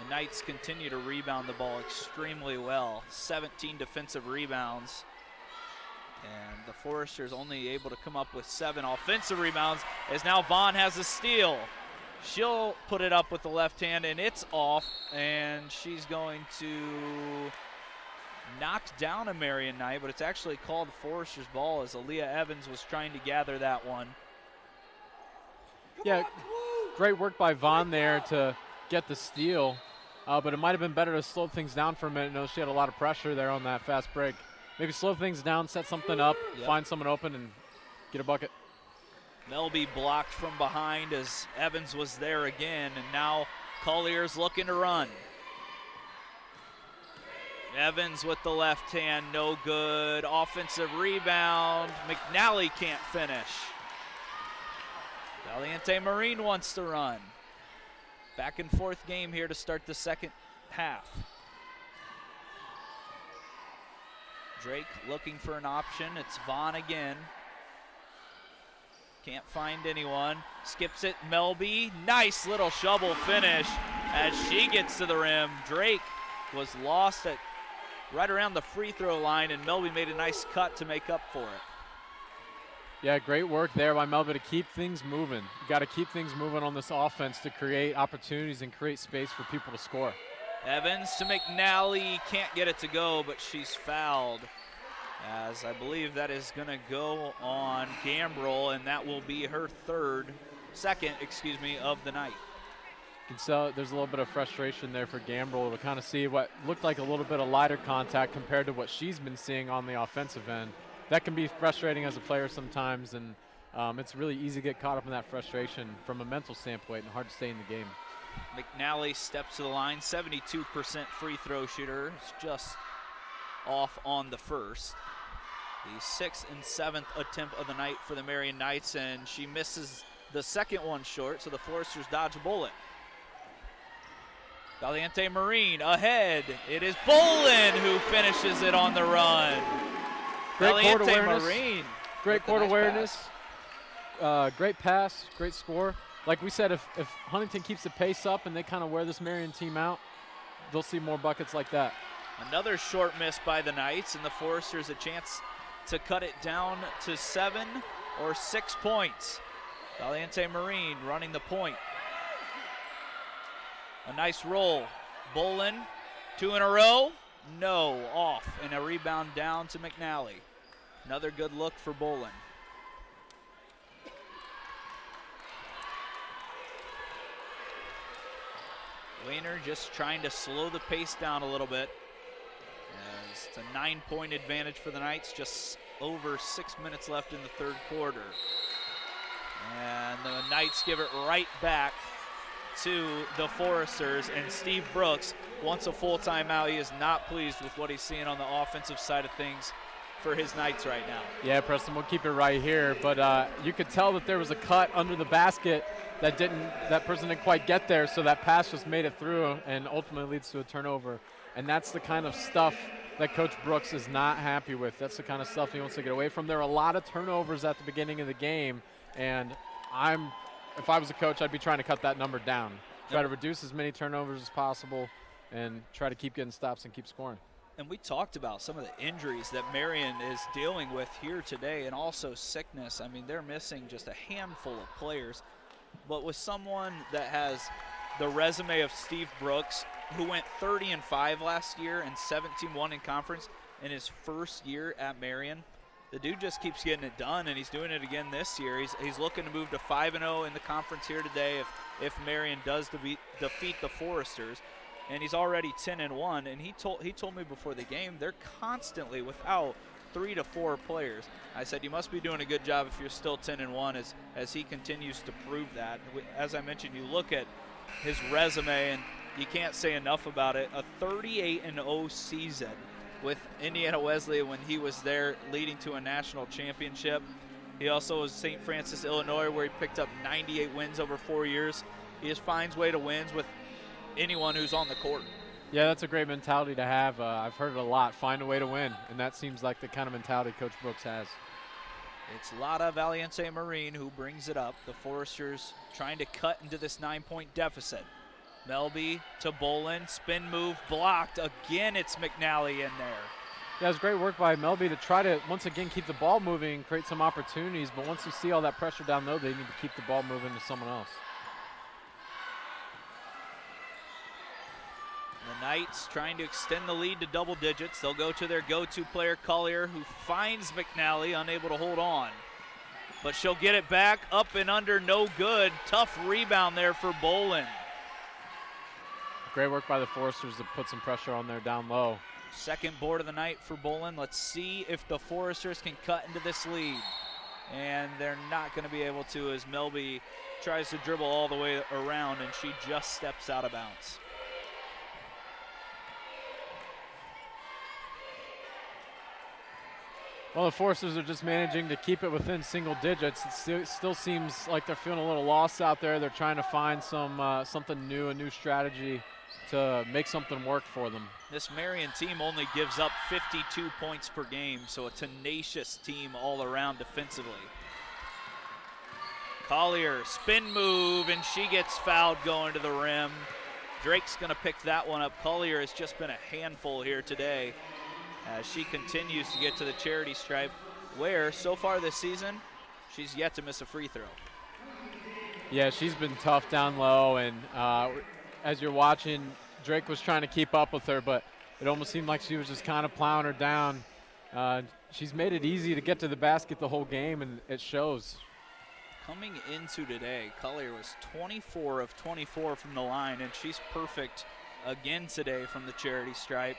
The Knights continue to rebound the ball extremely well. 17 defensive rebounds. And the Foresters only able to come up with 7 offensive rebounds, as now Vaughn has a steal. She'll put it up with the left hand, and it's off, and she's going to knock down a Marian Knight, but it's actually called Forester's ball as Aaliyah Evans was trying to gather that one. Yeah, great work by Vaughn there to get the steal, but it might have been better to slow things down for a minute. No, she had a lot of pressure there on that fast break. Maybe slow things down, set something up, find someone open, and get a bucket. Melby blocked from behind as Evans was there again, and now Collier's looking to run. Evans with the left hand, no good. Offensive rebound. McNally can't finish. Valiente Marine wants to run. Back and forth game here to start the second half. Drake looking for an option. It's Vaughn again. Can't find anyone. Skips it, Melby. Nice little shovel finish as she gets to the rim. Drake was lost at right around the free throw line, and Melby made a nice cut to make up for it. Yeah, great work there by Melby to keep things moving. You got to keep things moving on this offense to create opportunities and create space for people to score. Evans to McNally. Can't get it to go, but she's fouled, as I believe that is going to go on Gambrel, and that will be her second of the night. You can tell there's a little bit of frustration there for Gambrel to kind of see what looked like a little bit of lighter contact compared to what she's been seeing on the offensive end. That can be frustrating as a player sometimes, and it's really easy to get caught up in that frustration from a mental standpoint and hard to stay in the game. McNally steps to the line, 72% free throw shooter. It's just off on the first. The 6th and 7th attempt of the night for the Marian Knights, and she misses the second one short, so the Foresters dodge a bullet. Valiente Marine ahead. It is Bolin who finishes it on the run. Great court awareness. Marine. Great court awareness. Great pass. Great score. Like we said, if Huntington keeps the pace up and they kind of wear this Marian team out, they'll see more buckets like that. Another short miss by the Knights, and the Foresters a chance to cut it down to 7 or 6 points. Valiente Marine running the point. A nice roll. Bolin, 2 in a row. No, off, and a rebound down to McNally. Another good look for Bolin. Wayner just trying to slow the pace down a little bit. As it's a 9-point advantage for the Knights, just over 6 minutes left in the third quarter. And the Knights give it right back to the Foresters, and Steve Brooks wants a full timeout. He is not pleased with what he's seeing on the offensive side of things for his Knights right now. Yeah, Preston, we'll keep it right here, but you could tell that there was a cut under the basket that person didn't quite get there, so that pass just made it through and ultimately leads to a turnover. And that's the kind of stuff that Coach Brooks is not happy with. That's the kind of stuff he wants to get away from. There are a lot of turnovers at the beginning of the game, and if I was a coach, I'd be trying to cut that number down. Try to reduce as many turnovers as possible and try to keep getting stops and keep scoring. And we talked about some of the injuries that Marian is dealing with here today, and also sickness. I mean, they're missing just a handful of players. But with someone that has the resume of Steve Brooks, who went 30-5 last year and 17-1 in conference in his first year at Marian, the dude just keeps getting it done, and he's doing it again this year. He's looking to move to 5-0 in the conference here today if Marian does defeat the Foresters. And he's already 10-1, and he told me before the game they're constantly without 3 to 4 players. I said, you must be doing a good job if you're still 10-1 as he continues to prove that. As I mentioned, you look at his resume, and you can't say enough about it. A 38-0 season with Indiana Wesleyan when he was there, leading to a national championship. He also was St. Francis, Illinois, where he picked up 98 wins over 4 years. He just finds way to wins with anyone who's on the court. Yeah, that's a great mentality to have. I've heard it a lot, find a way to win, and that seems like the kind of mentality Coach Brooks has. It's Lada Valiente Marine who brings it up. The Foresters trying to cut into this 9-point deficit. Melby to Bolin, spin move blocked. Again, it's McNally in there. Yeah, it was great work by Melby to try to, once again, keep the ball moving, create some opportunities, but once you see all that pressure down low, they need to keep the ball moving to someone else. The Knights trying to extend the lead to double digits. They'll go to their go-to player, Collier, who finds McNally, unable to hold on. But she'll get it back, up and under, no good. Tough rebound there for Bolin. Great work by the Foresters to put some pressure on there down low. Second board of the night for Bolin. Let's see if the Foresters can cut into this lead. And they're not going to be able to as Melby tries to dribble all the way around, and she just steps out of bounds. Well, the Foresters are just managing to keep it within single digits. It still seems like they're feeling a little lost out there. They're trying to find something new, a new strategy to make something work for them. This Marian team only gives up 52 points per game, so a tenacious team all around defensively. Collier, spin move, and she gets fouled going to the rim. Drake's going to pick that one up. Collier has just been a handful here today as she continues to get to the charity stripe, where so far this season, she's yet to miss a free throw. Yeah, she's been tough down low, and as you're watching, Drake was trying to keep up with her, but it almost seemed like she was just kind of plowing her down. She's made it easy to get to the basket the whole game, and it shows. Coming into today, Collier was 24 of 24 from the line, and she's perfect again today from the charity stripe,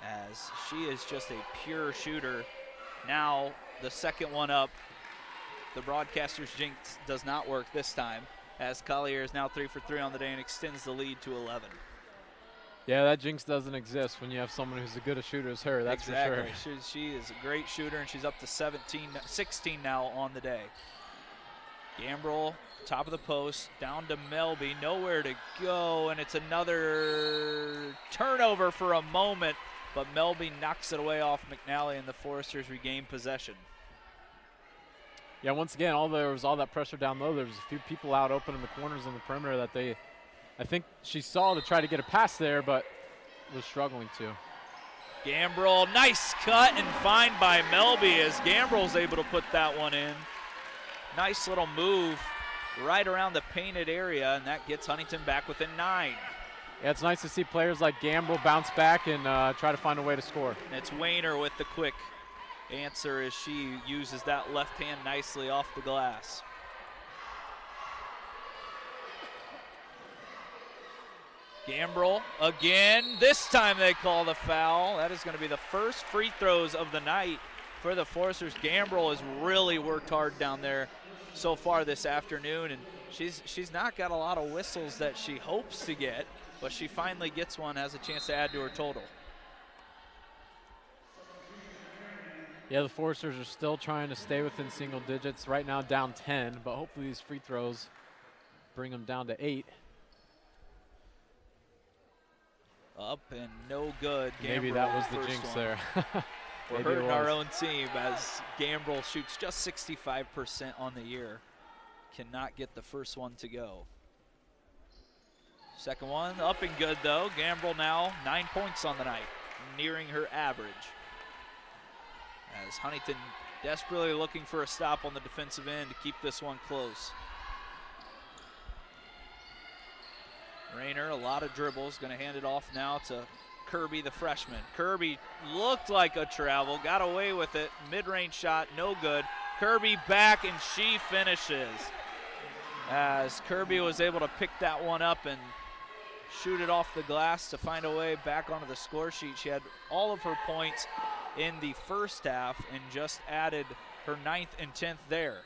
as she is just a pure shooter. Now the second one up. The broadcaster's jinx does not work this time, as Collier is now 3 for 3 on the day and extends the lead to 11. Yeah, that jinx doesn't exist when you have someone who's as good a shooter as her, that's exactly. for sure. She is a great shooter, and she's up to 16 now on the day. Gambrel, top of the post, down to Melby, nowhere to go, and it's another turnover for a moment, but Melby knocks it away off McNally, and the Foresters regain possession. Yeah, once again, there was all that pressure down low. There was a few people out open in the corners on the perimeter that I think she saw to try to get a pass there, but was struggling to. Gambrel, nice cut and find by Melby as Gambrel's able to put that one in. Nice little move right around the painted area, and that gets Huntington back within 9. Yeah, it's nice to see players like Gambrel bounce back and try to find a way to score. And it's Wayner with the quick answer as she uses that left hand nicely off the glass. Gambrell again. This time they call the foul. That is going to be the first free throws of the night for the Foresters. Gambrell has really worked hard down there so far this afternoon, and she's not got a lot of whistles that she hopes to get, but she finally gets one, has a chance to add to her total. Yeah, the Foresters are still trying to stay within single digits. Right now down 10, but hopefully these free throws bring them down to 8. Up and no good. Maybe Gambrell that was the first jinx one. there. We're hurting our own team as Gambrell shoots just 65% on the year. Cannot get the first one to go. Second one up and good though. Gambrell now 9 points on the night, nearing her average. As Huntington desperately looking for a stop on the defensive end to keep this one close. Rayner, a lot of dribbles, going to hand it off now to Kirby, the freshman. Kirby looked like a travel, got away with it. Mid-range shot, no good. Kirby back, and she finishes. As Kirby was able to pick that one up and shoot it off the glass to find a way back onto the score sheet. She had all of her points in the first half and just added her 9th and 10th there.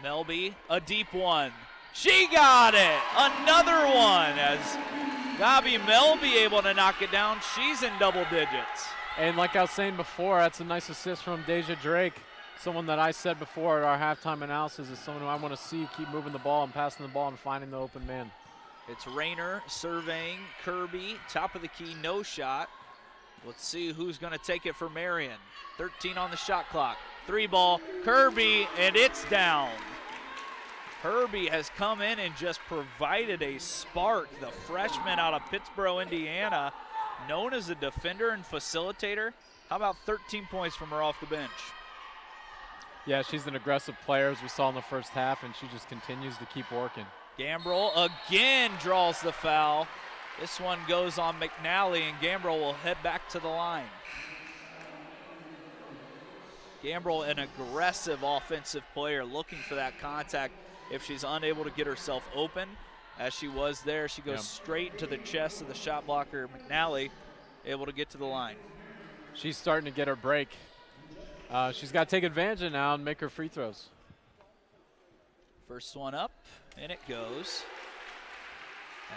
Melby, a deep one. She got it! Another one as Gabi Melby able to knock it down. She's in double digits. And like I was saying before, that's a nice assist from Deja Drake. Someone that I said before at our halftime analysis is someone who I want to see keep moving the ball and passing the ball and finding the open man. It's Rayner surveying Kirby, top of the key, no shot. Let's see who's going to take it for Marian. 13 on the shot clock. 3 ball, Kirby, and it's down. Kirby has come in and just provided a spark. The freshman out of Pittsboro, Indiana, known as a defender and facilitator. How about 13 points from her off the bench? Yeah, she's an aggressive player, as we saw in the first half, and she just continues to keep working. Gambrell again draws the foul. This one goes on McNally, and Gambrell will head back to the line. Gambrell, an aggressive offensive player, looking for that contact. If she's unable to get herself open, as she was there, she goes straight to the chest of the shot blocker, McNally, able to get to the line. She's starting to get her break. She's got to take advantage of it now and make her free throws. First one up, and it goes.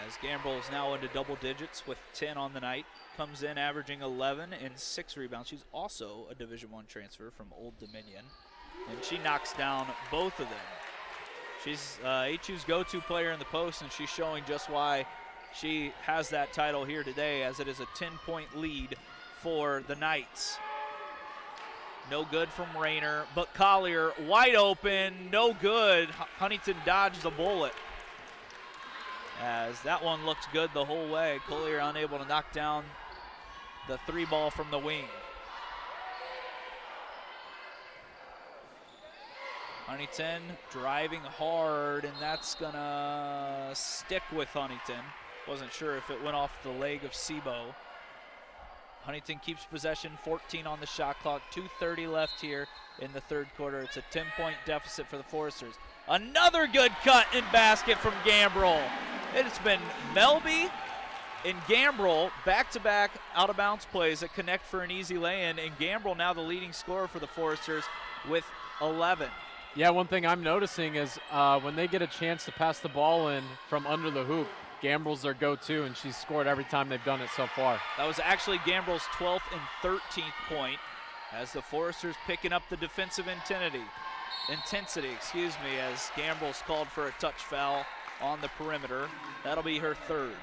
As Gambrell is now into double digits with 10 on the night. Comes in averaging 11 and 6 rebounds. She's also a Division I transfer from Old Dominion. And she knocks down both of them. She's HU's go-to player in the post, and she's showing just why she has that title here today, as it is a 10-point lead for the Knights. No good from Rayner, but Collier wide open, no good. Huntington dodged the bullet. As that one looked good the whole way. Collier unable to knock down the 3 ball from the wing. Huntington driving hard, and that's gonna stick with Huntington. Wasn't sure if it went off the leg of Sebo. Huntington keeps possession, 14 on the shot clock, 2:30 left here in the third quarter. It's a 10-point deficit for the Foresters. Another good cut and basket from Gambrell. It's been Melby and Gambrell back-to-back out-of-bounds plays that connect for an easy lay-in, and Gambrell now the leading scorer for the Foresters with 11. Yeah, one thing I'm noticing is when they get a chance to pass the ball in from under the hoop, Gambrell's their go-to, and she's scored every time they've done it so far. That was actually Gambrell's 12th and 13th point, as the Foresters picking up the defensive intensity, as Gambrell's called for a touch foul on the perimeter. That'll be her 3rd.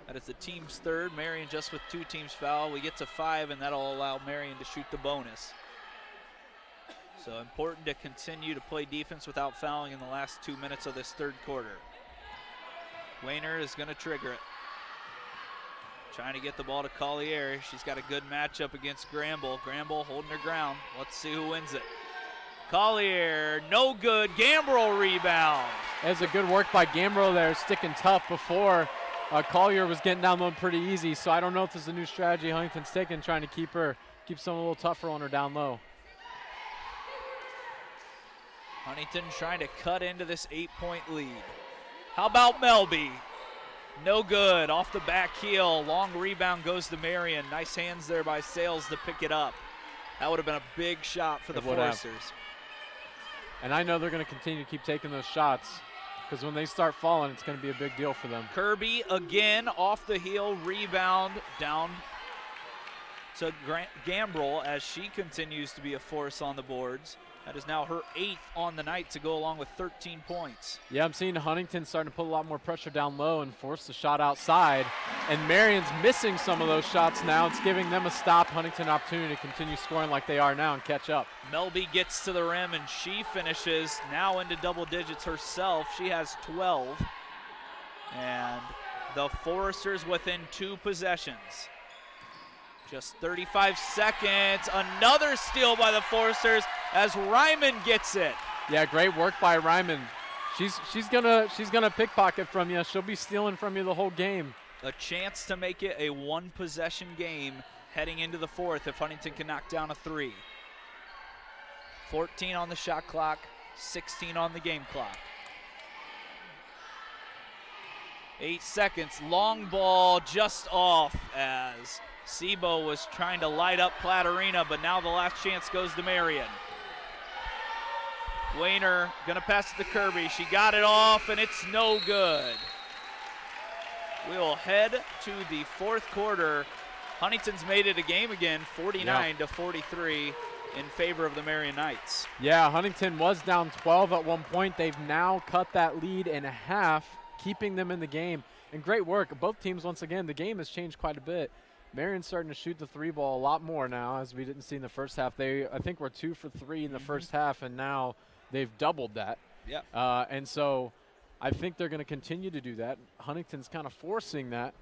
That is the team's 3rd. Marian just with 2 teams foul. We get to 5, and that'll allow Marian to shoot the bonus. So important to continue to play defense without fouling in the last 2 minutes of this third quarter. Wayner is going to trigger it. Trying to get the ball to Collier. She's got a good matchup against Gramble. Gramble holding her ground. Let's see who wins it. Collier, no good. Gambrell rebound. That's a good work by Gambrell there, sticking tough before. Collier was getting down low pretty easy, so I don't know if this is a new strategy Huntington's taking, trying to keep someone a little tougher on her down low. Huntington trying to cut into this 8-point lead. How about Melby? No good. Off the back heel. Long rebound goes to Marian. Nice hands there by Sales to pick it up. That would have been a big shot for the Foresters. And I know they're going to continue to keep taking those shots because when they start falling, it's going to be a big deal for them. Kirby again off the heel. Rebound down to Gambrel as she continues to be a force on the boards. That is now her 8th on the night to go along with 13 points. Yeah, I'm seeing Huntington starting to put a lot more pressure down low and force the shot outside. And Marian's missing some of those shots now. It's giving them a stop. Huntington an opportunity to continue scoring like they are now and catch up. Melby gets to the rim and she finishes now into double digits herself. She has 12. And the Foresters within 2 possessions. Just 35 seconds. Another steal by the Foresters as Ryman gets it. Yeah, great work by Ryman. She's gonna pickpocket from you. She'll be stealing from you the whole game. A chance to make it a 1-possession game heading into the 4th if Huntington can knock down a 3. 14 on the shot clock, 16 on the game clock. 8 seconds. Long ball just off as Sebo was trying to light up Platt Arena, but now the last chance goes to Marian. Wayner gonna pass it to Kirby. She got it off and it's no good. We'll head to the 4th quarter. Huntington's made it a game again, 49-43 in favor of the Marian Knights. Yeah, Huntington was down 12 at one point. They've now cut that lead in half, keeping them in the game. And great work. Both teams, once again, the game has changed quite a bit. Marian's starting to shoot the 3 ball a lot more now, as we didn't see in the first half. They, I think, were 2 for 3 in the first half, and now they've doubled that. Yep. And so I think they're going to continue to do that. Huntington's kind of forcing that,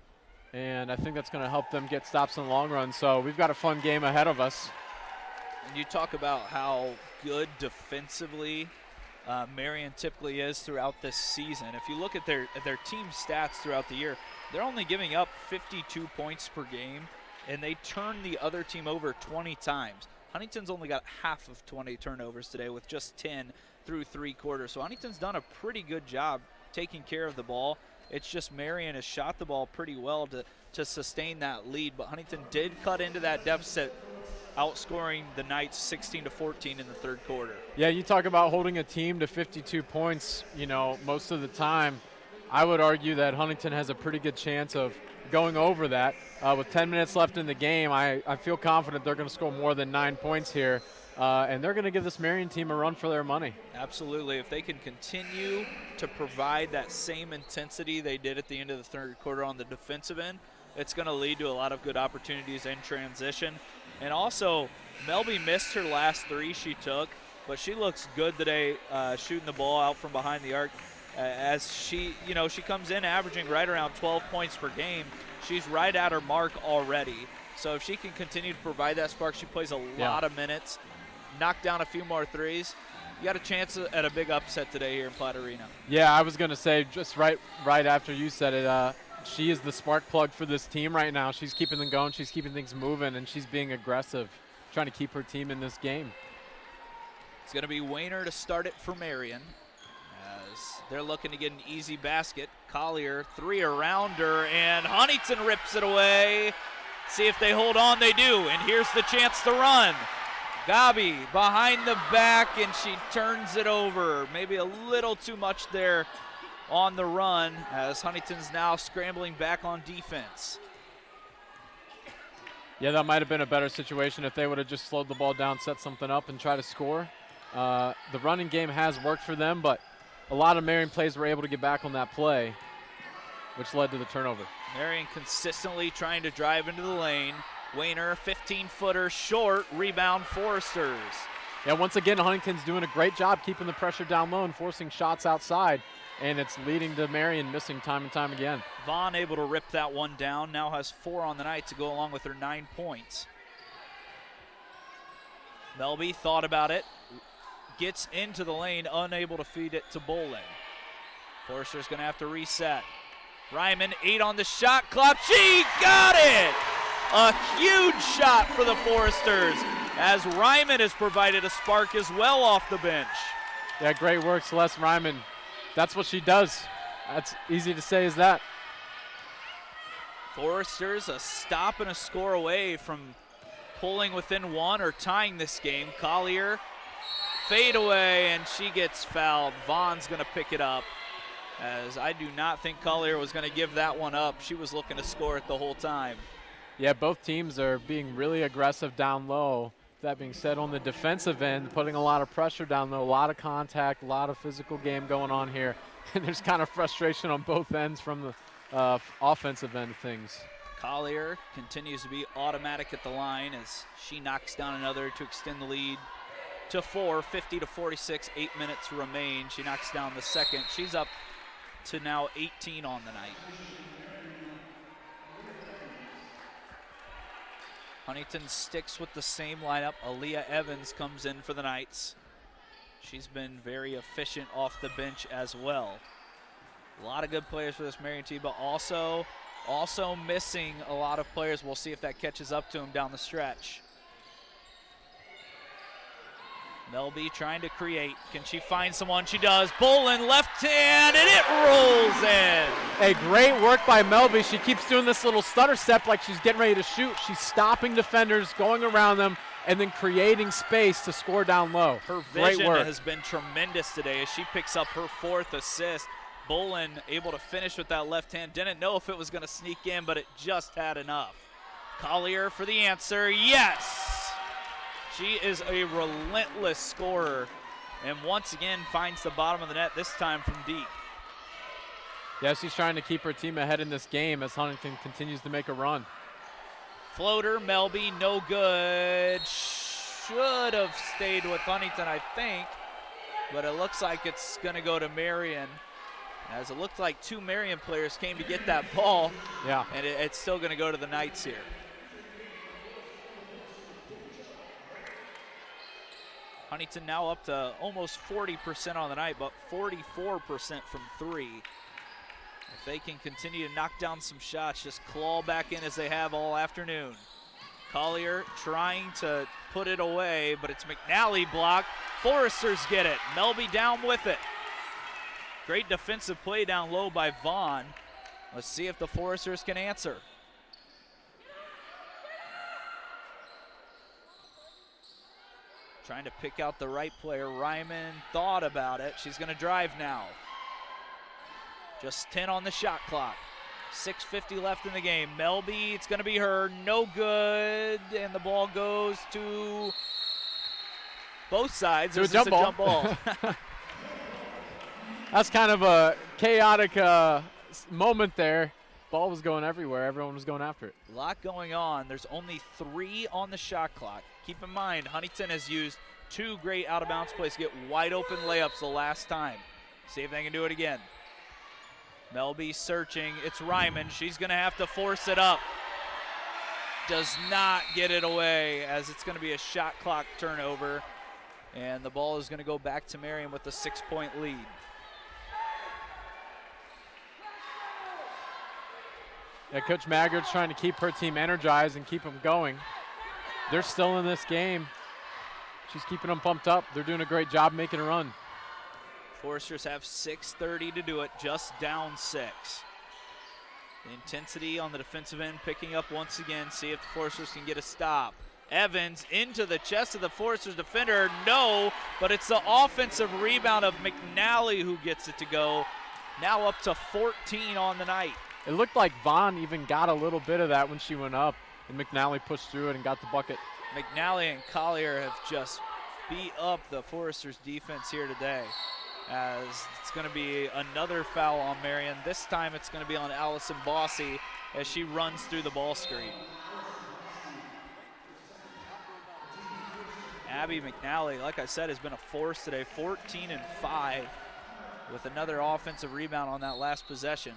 and I think that's going to help them get stops in the long run. So we've got a fun game ahead of us. And you talk about how good defensively Marian typically is throughout this season. If you look at their team stats throughout the year, they're only giving up 52 points per game, and they turn the other team over 20 times. Huntington's only got half of 20 turnovers today with just 10 through 3 quarters. So Huntington's done a pretty good job taking care of the ball. It's just Marian has shot the ball pretty well to sustain that lead, but Huntington did cut into that deficit, outscoring the Knights 16-14 in the 3rd quarter. Yeah, you talk about holding a team to 52 points, most of the time. I would argue that Huntington has a pretty good chance of going over that. With 10 minutes left in the game, I feel confident they're going to score more than 9 points here, and they're going to give this Marian team a run for their money. Absolutely. If they can continue to provide that same intensity they did at the end of the 3rd quarter on the defensive end, it's going to lead to a lot of good opportunities in transition. And also, Melby missed her last 3 she took, but she looks good today shooting the ball out from behind the arc. As she comes in averaging right around 12 points per game. She's right at her mark already. So if she can continue to provide that spark, she plays a lot of minutes, knock down a few more threes. You got a chance at a big upset today here in Platt Arena. Yeah, I was going to say just right after you said it, she is the spark plug for this team right now. She's keeping them going. She's keeping things moving, and she's being aggressive, trying to keep her team in this game. It's going to be Wayner to start it for Marian. As they're looking to get an easy basket. Collier, 3 around her, and Huntington rips it away. See if they hold on. They do, and here's the chance to run. Gabi behind the back, and she turns it over. Maybe a little too much there on the run, as Huntington's now scrambling back on defense. Yeah, that might have been a better situation if they would have just slowed the ball down, set something up, and try to score. The running game has worked for them, but a lot of Marian plays were able to get back on that play, which led to the turnover. Marian consistently trying to drive into the lane. Wayner, 15-footer short, rebound Foresters. Yeah, once again, Huntington's doing a great job keeping the pressure down low and forcing shots outside, and it's leading to Marian missing time and time again. Vaughn able to rip that one down, now has 4 on the night to go along with her 9 points. Melby thought about it, gets into the lane, unable to feed it to Bowling. Forster's going to have to reset. Ryman, 8 on the shot clock. She got it! A huge shot for the Foresters, as Ryman has provided a spark as well off the bench. Yeah, great work, Celeste Ryman. That's what she does. That's easy to say as that. Foresters a stop and a score away from pulling within one or tying this game. Collier, fade away, and she gets fouled. Vaughn's going to pick it up, as I do not think Collier was going to give that one up. She was looking to score it the whole time. Yeah, both teams are being really aggressive down low. That being said, on the defensive end, putting a lot of pressure down low, a lot of contact, a lot of physical game going on here. And there's kind of frustration on both ends from the offensive end of things. Collier continues to be automatic at the line as she knocks down another to extend the lead to 4, 50-46, 8 minutes remain. She knocks down the second. She's up to now 18 on the night. Huntington sticks with the same lineup. Aaliyah Evans comes in for the Knights. She's been very efficient off the bench as well. A lot of good players for this Marian team, but also missing a lot of players. We'll see if that catches up to him down the stretch. Melby trying to create. Can she find someone? She does. Bolin left hand, and it rolls in. Hey, great work by Melby. She keeps doing this little stutter step like she's getting ready to shoot. She's stopping defenders, going around them, and then creating space to score down low. Her vision has been tremendous today as she picks up her 4th assist. Bolin able to finish with that left hand. Didn't know if it was going to sneak in, but it just had enough. Collier for the answer. Yes! She is a relentless scorer and once again finds the bottom of the net, this time from deep. Yeah, she's trying to keep her team ahead in this game as Huntington continues to make a run. Floater, Melby, no good. Should have stayed with Huntington, I think, but it looks like it's going to go to Marian, as it looked like 2 Marian players came to get that ball. Yeah. And it's still going to go to the Knights here. Huntington now up to almost 40% on the night, but 44% from 3. If they can continue to knock down some shots, just claw back in as they have all afternoon. Collier trying to put it away, but it's McNally blocked. Foresters get it. Melby down with it. Great defensive play down low by Vaughn. Let's see if the Foresters can answer. Trying to pick out the right player. Ryman thought about it. She's going to drive now. Just 10 on the shot clock. 6:50 left in the game. Melby, it's going to be her. No good. And the ball goes to both sides. To a jump ball. That's kind of a chaotic moment there. Ball was going everywhere. Everyone was going after it. A lot going on. There's only 3 on the shot clock. Keep in mind, Huntington has used 2 great out-of-bounds plays to get wide-open layups the last time. See if they can do it again. Melby searching. It's Ryman. She's going to have to force it up. Does not get it away, as it's going to be a shot clock turnover. And the ball is going to go back to Marian with a 6-point lead. Yeah, Coach Maggart's trying to keep her team energized and keep them going. They're still in this game. She's keeping them pumped up. They're doing a great job making a run. Foresters have 6:30 to do it, just down 6. The intensity on the defensive end picking up once again. See if the Foresters can get a stop. Evans into the chest of the Foresters defender. No, but it's the offensive rebound of McNally who gets it to go. Now up to 14 on the night. It looked like Vaughn even got a little bit of that when she went up, and McNally pushed through it and got the bucket. McNally and Collier have just beat up the Foresters defense here today, as it's going to be another foul on Marian. This time it's going to be on Allison Bossy as she runs through the ball screen. Abby McNally, like I said, has been a force today, 14 and 5 with another offensive rebound on that last possession,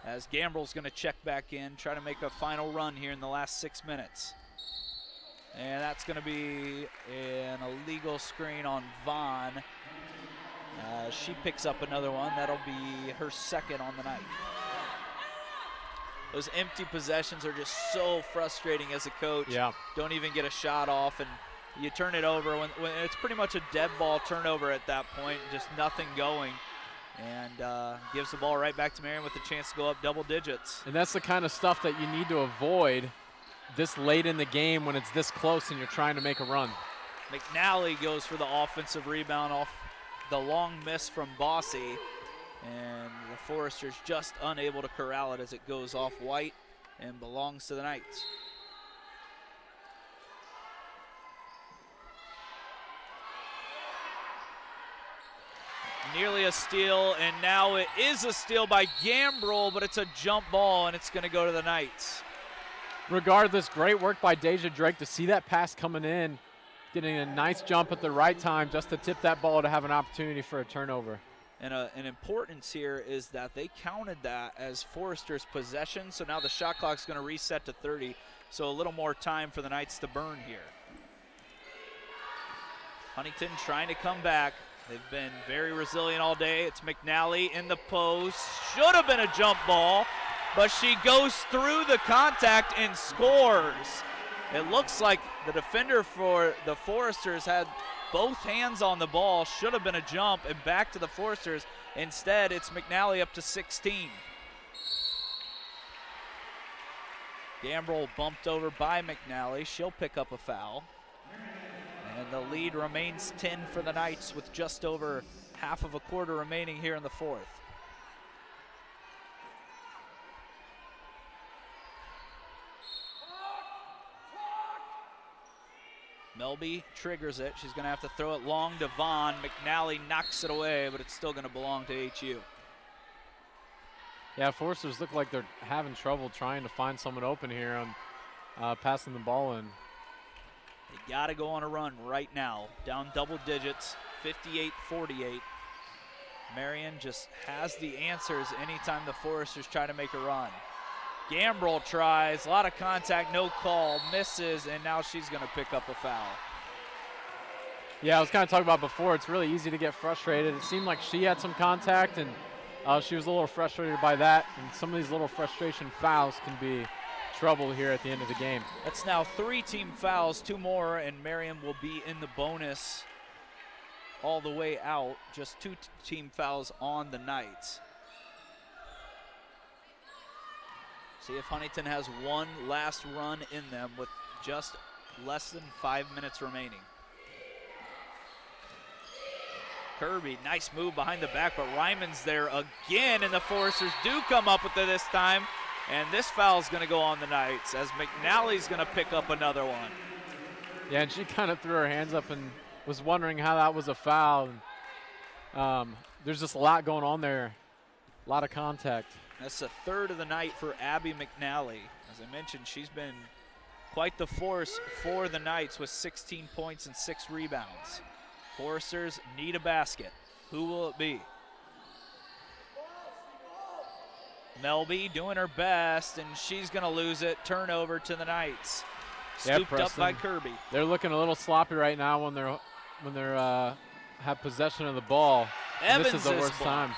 as Gambrell's going to check back in, try to make a final run here in the last 6 minutes. And that's going to be an illegal screen on Vaughn. She picks up another one. That'll be her second on the night. Those empty possessions are just so frustrating as a coach. Yeah. Don't even get a shot off, and you turn it over when it's pretty much a dead ball turnover at that point, just nothing going. And gives the ball right back to Marian with a chance to go up double digits. And that's the kind of stuff that you need to avoid this late in the game when it's this close and you're trying to make a run. McNally goes for the offensive rebound off the long miss from Bossy. And the Foresters just unable to corral it as it goes off White and belongs to the Knights. Nearly a steal, and now it is a steal by Gambrel, but it's a jump ball, and it's going to go to the Knights. Regardless, great work by Deja Drake to see that pass coming in, getting a nice jump at the right time just to tip that ball to have an opportunity for a turnover. And an importance here is that they counted that as Forester's possession, so now the shot clock's going to reset to 30, so a little more time for the Knights to burn here. Huntington trying to come back. They've been very resilient all day. It's McNally in the post. Should have been a jump ball, but she goes through the contact and scores. It looks like the defender for the Foresters had both hands on the ball. Should have been a jump, and back to the Foresters. Instead, it's McNally up to 16. Gambrel bumped over by McNally. She'll pick up a foul. And the lead remains 10 for the Knights with just over half of a quarter remaining here in the fourth. Melby triggers it. She's going to have to throw it long to Vaughn. McNally knocks it away, but it's still going to belong to HU. Yeah, Foresters look like they're having trouble trying to find someone open here on passing the ball in. They got to go on a run right now. Down double digits, 58-48. Marian just has the answers anytime the Foresters try to make a run. Gambrel tries, a lot of contact, no call, misses, and now she's going to pick up a foul. Yeah, I was kind of talking about before, it's really easy to get frustrated. It seemed like she had some contact, and she was a little frustrated by that, and some of these little frustration fouls can be trouble here at the end of the game. That's now 3 team fouls, 2 more, and Marian will be in the bonus all the way out. Just 2 team fouls on the Knights. See if Huntington has one last run in them with just less than 5 minutes remaining. Kirby, nice move behind the back, but Ryman's there again, and the Foresters do come up with it this time. And this foul is going to go on the Knights as McNally's going to pick up another one. Yeah, and she kind of threw her hands up and was wondering how that was a foul. There's just a lot going on there, a lot of contact. That's the third of the night for Abby McNally. As I mentioned, she's been quite the force for the Knights with 16 points and 6 rebounds. Foresters need a basket. Who will it be? Melby doing her best, and she's going to lose it. Turnover to the Knights. Scooped up by Kirby. They're looking a little sloppy right now when they're have possession of the ball. Evans this is the worst time.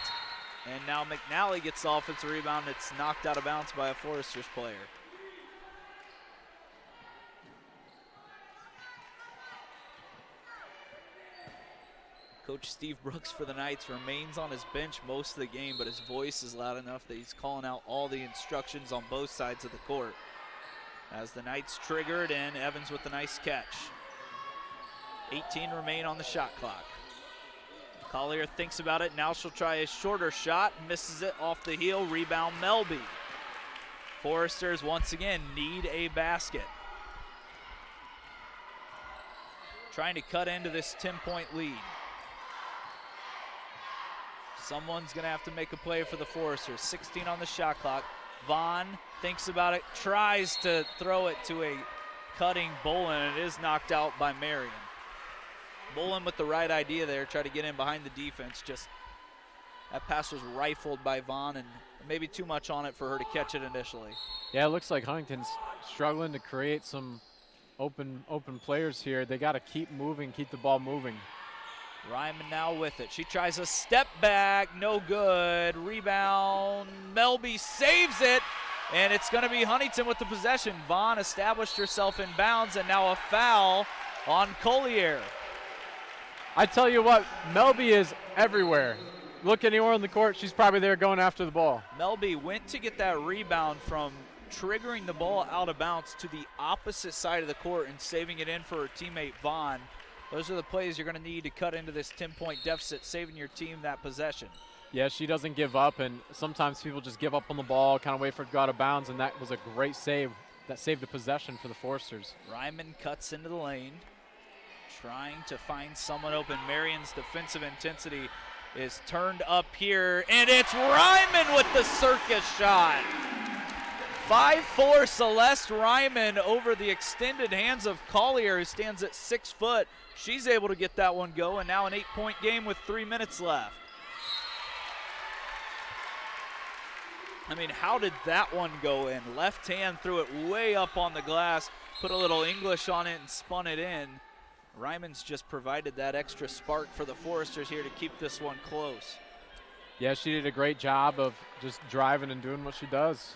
And now McNally gets the offensive rebound. It's knocked out of bounds by a Foresters player. Coach Steve Brooks for the Knights remains on his bench most of the game, but his voice is loud enough that he's calling out all the instructions on both sides of the court. As the Knights triggered, and Evans with a nice catch. 18 remain on the shot clock. Collier thinks about it. Now she'll try a shorter shot. Misses it off the heel. Rebound Melby. Foresters once again need a basket. Trying to cut into this 10-point lead. Someone's going to have to make a play for the Foresters. 16 on the shot clock. Vaughn thinks about it, tries to throw it to a cutting Bolin, and it is knocked out by Marian. Bolin with the right idea there, try to get in behind the defense. Just that pass was rifled by Vaughn, and maybe too much on it for her to catch it initially. Yeah, it looks like Huntington's struggling to create some open players here. They got to keep moving, keep the ball moving. Ryman now with it. She tries a step back, no good. Rebound, Melby saves it, and it's going to be Huntington with the possession. Vaughn established herself in bounds, and now a foul on Collier. I tell you what, Melby is everywhere. Look anywhere on the court, she's probably there going after the ball. Melby went to get that rebound from triggering the ball out of bounds to the opposite side of the court and saving it in for her teammate Vaughn. Those are the plays you're going to need to cut into this 10-point deficit, saving your team that possession. Yeah, she doesn't give up, and sometimes people just give up on the ball, kind of wait for it to go out of bounds, and that was a great save. That saved a possession for the Foresters. Ryman cuts into the lane, trying to find someone open. Marian's defensive intensity is turned up here, and it's Ryman with the circus shot. 5'4" Celeste Ryman over the extended hands of Collier, who stands at 6 foot. She's able to get that one going. Now an 8-point game with 3 minutes left. I mean, how did that one go in? Left hand threw it way up on the glass, put a little English on it and spun it in. Ryman's just provided that extra spark for the Foresters here to keep this one close. Yeah, she did a great job of just driving and doing what she does.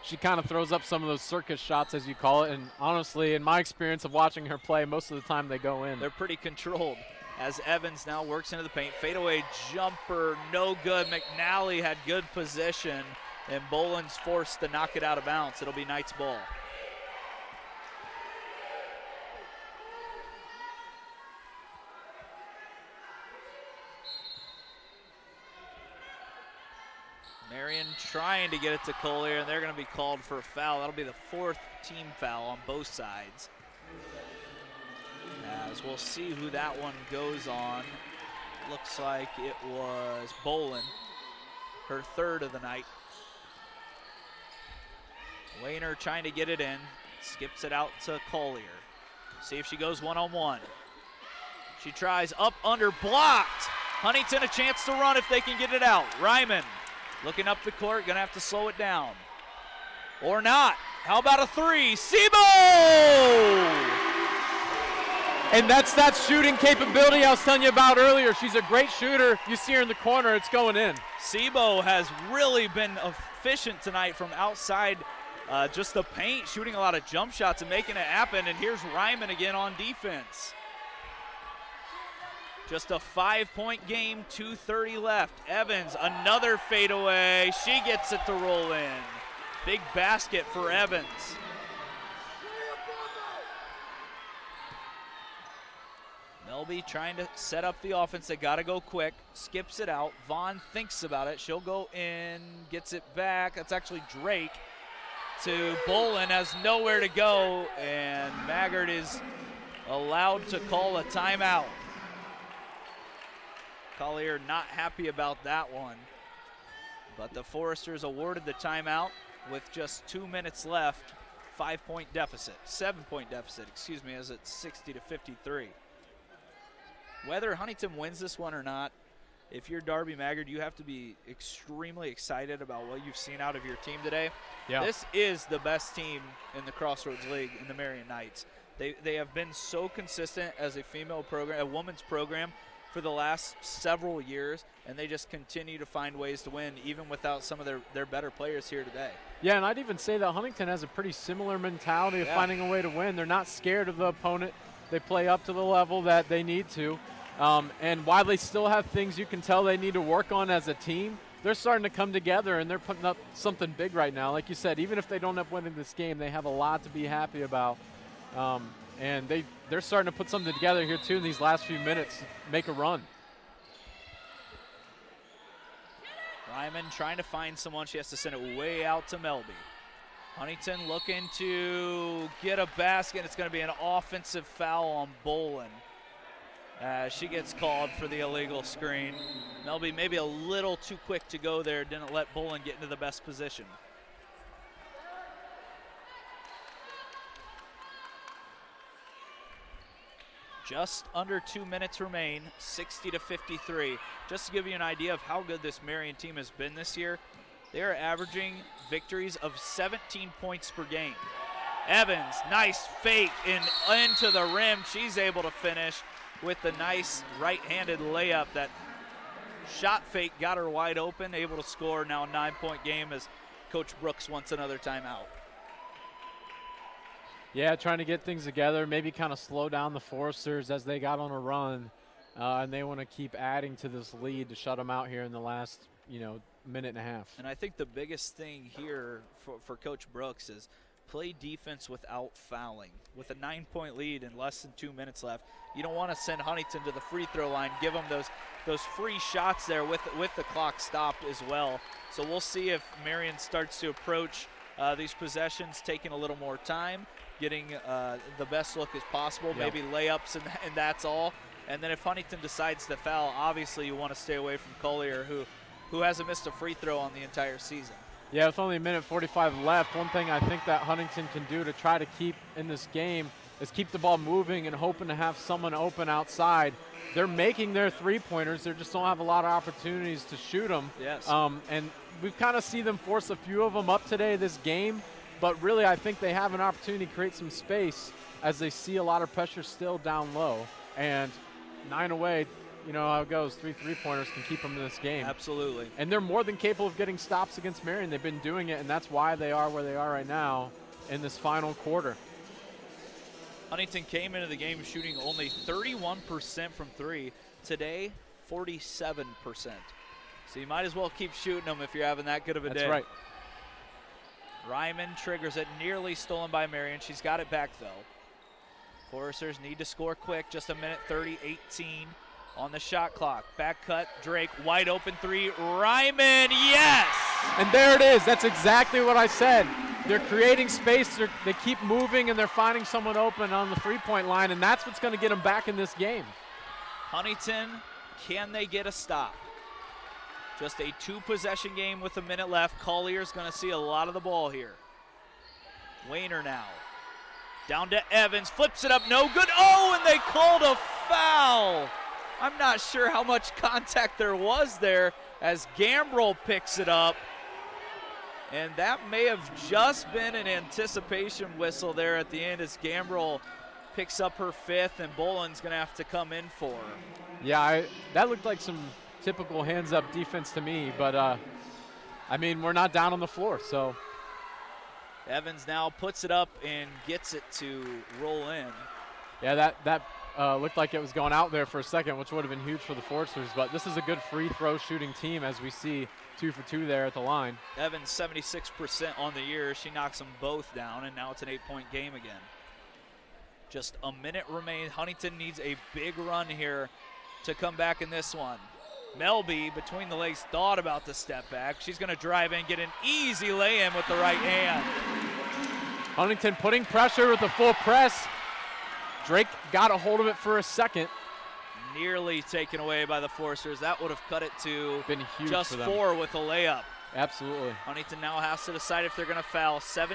She kind of throws up some of those circus shots, as you call it, and honestly, in my experience of watching her play, most of the time they go in. They're pretty controlled. As Evans now works into the paint. Fadeaway jumper, no good. McNally had good position, and Boland's forced to knock it out of bounds. It'll be Knights ball. Marian trying to get it to Collier, and they're going to be called for a foul. That'll be the 4th team foul on both sides. As we'll see who that one goes on. Looks like it was Boland, her 3rd of the night. Wayner trying to get it in, skips it out to Collier. See if she goes one-on-one. She tries up under, blocked. Huntington a chance to run if they can get it out. Ryman looking up the court, gonna have to slow it down. Or not. How about a 3? Sebo! And that's that shooting capability I was telling you about earlier. She's a great shooter. You see her in the corner, it's going in. Sebo has really been efficient tonight from outside just the paint, shooting a lot of jump shots and making it happen. And here's Ryman again on defense. Just a 5-point game, 2:30 left. Evans, another fadeaway. She gets it to roll in. Big basket for Evans. Melby trying to set up the offense. They got to go quick. Skips it out. Vaughn thinks about it. She'll go in, gets it back. That's actually Drake to Boland. Has nowhere to go, and Maggard is allowed to call a timeout. Collier not happy about that one, but the Foresters awarded the timeout with just 2 minutes left. 7-point deficit, excuse me, as it's 60-53. Whether Huntington wins this one or not, if you're Darby Maggard, you have to be extremely excited about what you've seen out of your team today. Yeah. This is the best team in the Crossroads League in the Marian Knights. They have been so consistent as a female program, a women's program, for the last several years, and they just continue to find ways to win, even without some of their better players here today. Yeah, and I'd even say that Huntington has a pretty similar mentality of finding a way to win. They're not scared of the opponent. They play up to the level that they need to. And while they still have things you can tell they need to work on as a team, they're starting to come together, and they're putting up something big right now. Like you said, even if they don't end up winning this game, they have a lot to be happy about. And they're starting to put something together here, too, in these last few minutes, make a run. Ryman trying to find someone. She has to send it way out to Melby. Huntington looking to get a basket. It's going to be an offensive foul on Boland. She gets called for the illegal screen. Melby maybe a little too quick to go there. Didn't let Boland get into the best position. Just under 2 minutes remain, 60-53. Just to give you an idea of how good this Marian team has been this year, they are averaging victories of 17 points per game. Evans, nice fake into the rim. She's able to finish with the nice right-handed layup. That shot fake got her wide open, able to score. Now a 9-point game as Coach Brooks wants another timeout. Yeah, trying to get things together, maybe kind of slow down the Foresters as they got on a run, and they want to keep adding to this lead to shut them out here in the last, minute and a half. And I think the biggest thing here for Coach Brooks is play defense without fouling. With a 9-point lead and less than 2 minutes left, you don't want to send Huntington to the free throw line, give them those free shots there with the clock stopped as well. So we'll see if Marian starts to approach these possessions, taking a little more time, getting the best look as possible, maybe layups and that's all. And then if Huntington decides to foul, obviously you want to stay away from Collier, who hasn't missed a free throw on the entire season. Yeah, with only a minute 45 left, one thing I think that Huntington can do to try to keep in this game is keep the ball moving and hoping to have someone open outside. They're making their three-pointers. They just don't have a lot of opportunities to shoot them. Yes. And we kind of see them force a few of them up today this game, but really I think they have an opportunity to create some space as they see a lot of pressure still down low. And 9 away, you know how it goes. 3 three-pointers can keep them in this game. Absolutely. And they're more than capable of getting stops against Marian. They've been doing it, and that's why they are where they are right now in this final quarter. Huntington came into the game shooting only 31% from three. Today, 47%. So you might as well keep shooting them if you're having that good of a day. That's right. Ryman triggers it, nearly stolen by Marian. She's got it back, though. Foresters need to score quick. Just a minute 30, 18 on the shot clock. Back cut, Drake, wide open three. Ryman, yes! And there it is. That's exactly what I said. They're creating space. They keep moving, and they're finding someone open on the three-point line, and that's what's going to get them back in this game. Huntington, can they get a stop? Just a 2-possession game with a minute left. Collier's going to see a lot of the ball here. Wayner now. Down to Evans, flips it up, no good. Oh, and they called a foul. I'm not sure how much contact there was there as Gambrell picks it up. And that may have just been an anticipation whistle there at the end as Gambrell picks up her 5th, and Boland's going to have to come in for her. Yeah, that looked like some typical hands-up defense to me, but, we're not down on the floor, so. Evans now puts it up and gets it to roll in. Yeah, that looked like it was going out there for a second, which would have been huge for the Foresters, but this is a good free throw shooting team as we see 2 for 2 there at the line. Evans 76% on the year. She knocks them both down, and now it's an 8-point game again. Just a minute remains. Huntington needs a big run here to come back in this one. Melby, between the legs, thought about the step back. She's going to drive in, get an easy lay-in with the right hand. Huntington putting pressure with the full press. Drake got a hold of it for a second. Nearly taken away by the Foresters. That would have cut it to been huge just for them. 4 with a layup. Absolutely. Huntington now has to decide if they're going to foul. 17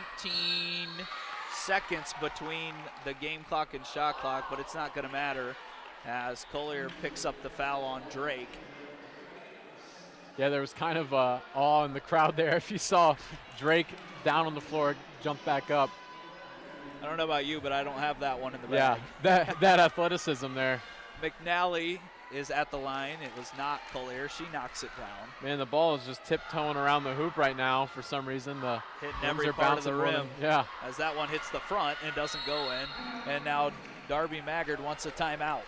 seconds between the game clock and shot clock, but it's not going to matter as Collier picks up the foul on Drake. Yeah, there was kind of awe in the crowd there. If you saw Drake down on the floor, jump back up. I don't know about you, but I don't have that one in the bag. Yeah, that athleticism there. McNally is at the line. It was not Collier. She knocks it down. Man, the ball is just tiptoeing around the hoop right now for some reason. The hitting rims every are part of the bouncing rim. Yeah. As that one hits the front and doesn't go in. And now Darby Maggard wants a timeout.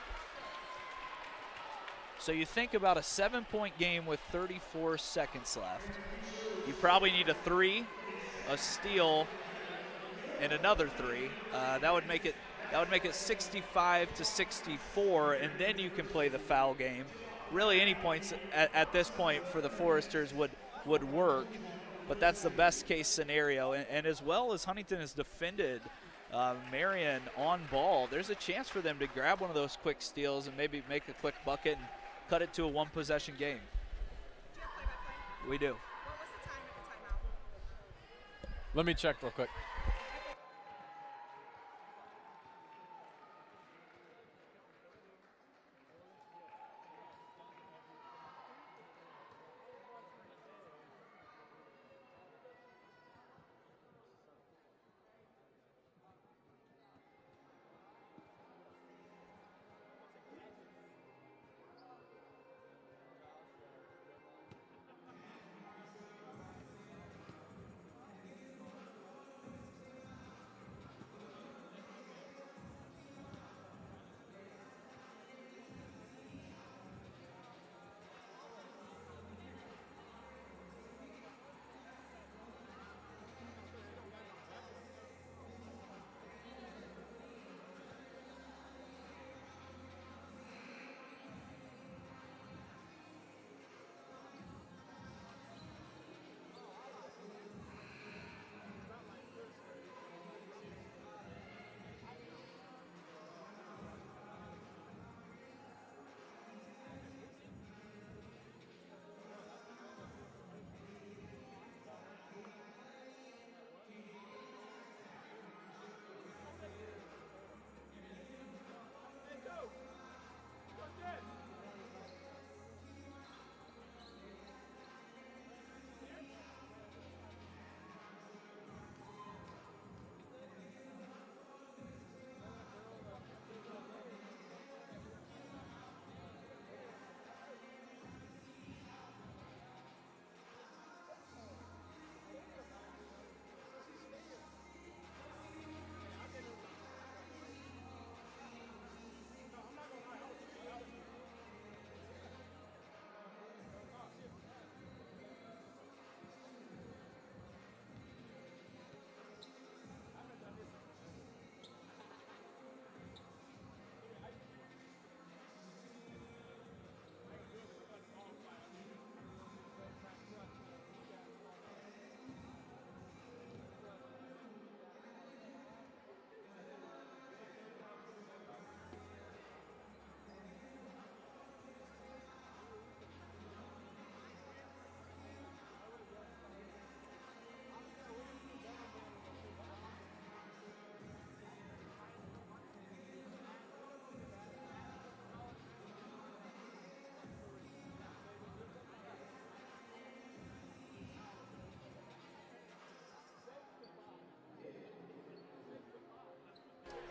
So you think about a 7-point game with 34 seconds left. You probably need a 3, a steal, and another 3. That would make it 65 to 64, and then you can play the foul game. Really, any points at this point for the Foresters would work, but that's the best case scenario. And as well as Huntington has defended Marian on ball, there's a chance for them to grab one of those quick steals and maybe make a quick bucket and cut it to a 1-possession game. We do. What was the time of the timeout? Let me check real quick.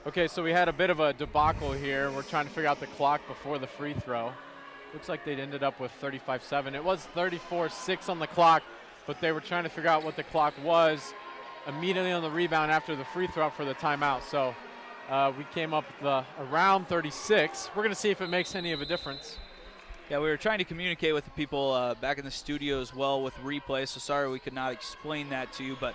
Okay, so we had a bit of a debacle here. We're trying to figure out the clock before the free throw. Looks like they ended up with 35-7. It was 34-6 on the clock, but they were trying to figure out what the clock was immediately on the rebound after the free throw for the timeout. So we came up with around 36. We're going to see if it makes any of a difference. Yeah, we were trying to communicate with the people back in the studio as well with replay, so sorry we could not explain that to you, but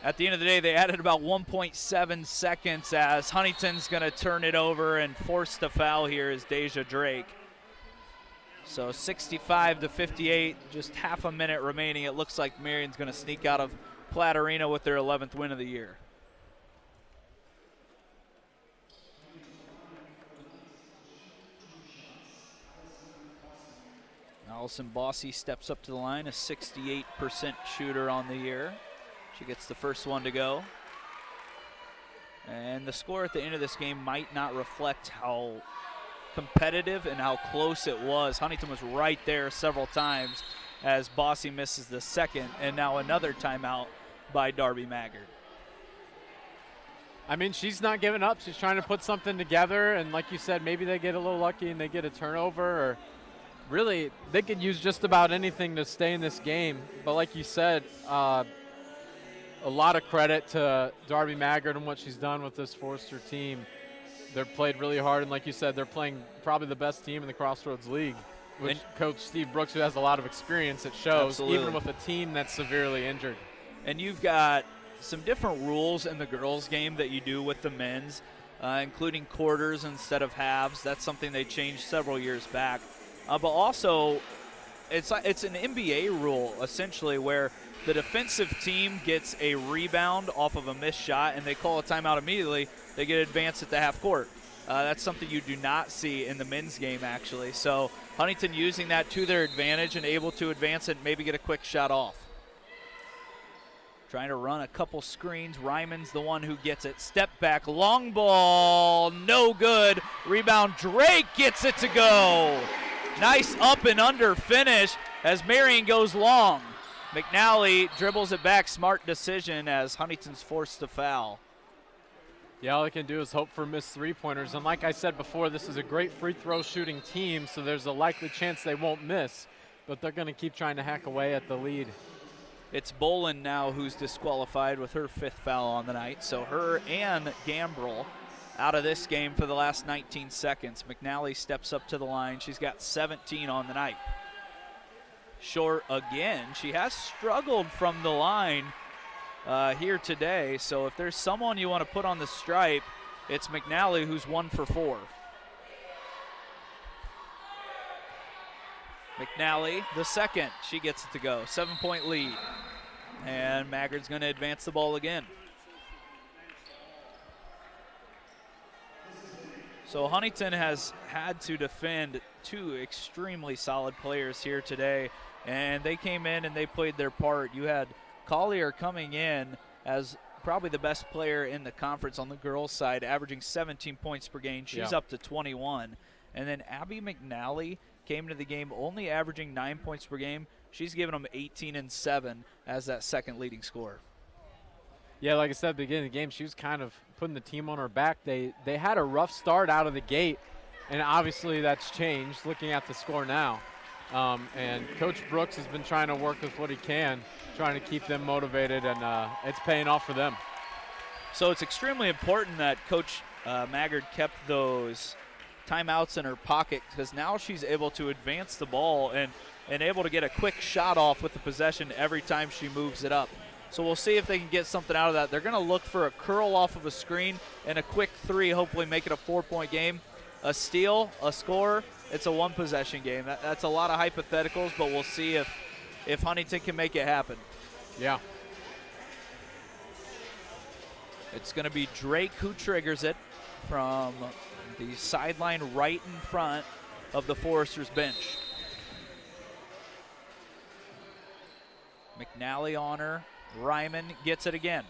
at the end of the day, they added about 1.7 seconds as Huntington's going to turn it over, and forced to foul here is Deja Drake. So 65-58, just half a minute remaining. It looks like Marian's going to sneak out of Platt Arena with their 11th win of the year. Allison Bossy steps up to the line, a 68% shooter on the year. She gets the first one to go. And the score at the end of this game might not reflect how competitive and how close it was. Huntington was right there several times as Bossy misses the second, and now another timeout by Darby Maggard. I mean, she's not giving up. She's trying to put something together, and like you said, maybe they get a little lucky and they get a turnover, or really they could use just about anything to stay in this game. But like you said, a lot of credit to Darby Maggard and what she's done with this Forster team. They're played really hard, and like you said, they're playing probably the best team in the Crossroads League, which Coach Steve Brooks, who has a lot of experience, it shows, Absolutely. even with a team that's severely injured. And you've got some different rules in the girls' game that you do with the men's, including quarters instead of halves. That's something they changed several years back. But also, it's an NBA rule, essentially, where the defensive team gets a rebound off of a missed shot, and they call a timeout immediately. They get advanced at the half court. That's something you do not see in the men's game, actually. So Huntington using that to their advantage and able to advance and maybe get a quick shot off. Trying to run a couple screens. Ryman's the one who gets it. Step back, long ball, no good. Rebound, Drake gets it to go. Nice up and under finish as Marian goes long. McNally dribbles it back. Smart decision as Huntington's forced to foul. Yeah, all they can do is hope for missed three-pointers. And like I said before, this is a great free throw shooting team, so there's a likely chance they won't miss. But they're going to keep trying to hack away at the lead. It's Bolin now who's disqualified with her 5th foul on the night. So her and Gambrel out of this game for the last 19 seconds. McNally steps up to the line. She's got 17 on the night. Short again. She has struggled from the line here today. So if there's someone you want to put on the stripe, it's McNally, who's 1 for 4. McNally, the second. She gets it to go. 7-point lead. And Maggard's going to advance the ball again. So Huntington has had to defend 2 extremely solid players here today, and they came in and they played their part. You had Collier coming in as probably the best player in the conference on the girls' side, averaging 17 points per game. She's up to 21. And then Abby McNally came into the game only averaging 9 points per game. She's given them 18 and 7 as that second leading scorer. Yeah, like I said at the beginning of the game, she was kind of putting the team on her back. They had a rough start out of the gate, and obviously that's changed looking at the score now. And Coach Brooks has been trying to work with what he can, trying to keep them motivated, and it's paying off for them. So it's extremely important that Coach Maggard kept those timeouts in her pocket, because now she's able to advance the ball and able to get a quick shot off with the possession every time she moves it up. So we'll see if they can get something out of that. They're going to look for a curl off of a screen and a quick 3, hopefully make it a 4-point game. A steal, a score, it's a 1-possession game. That's a lot of hypotheticals, but we'll see if Huntington can make it happen. Yeah. It's going to be Drake who triggers it from the sideline right in front of the Foresters bench. McNally on her. Ryman gets it again.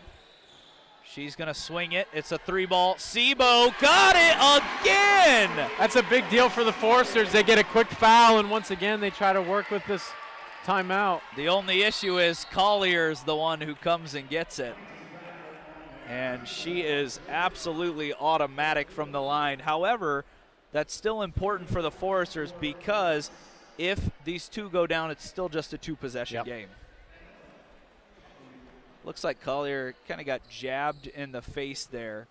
She's going to swing it. It's a 3-ball. Sebo got it again! That's a big deal for the Foresters. They get a quick foul, and once again they try to work with this timeout. The only issue is Collier's the one who comes and gets it. and she is absolutely automatic from the line. However, that's still important for the Foresters because if these two go down, it's still just a two-possession game. Looks like Collier kind of got jabbed in the face there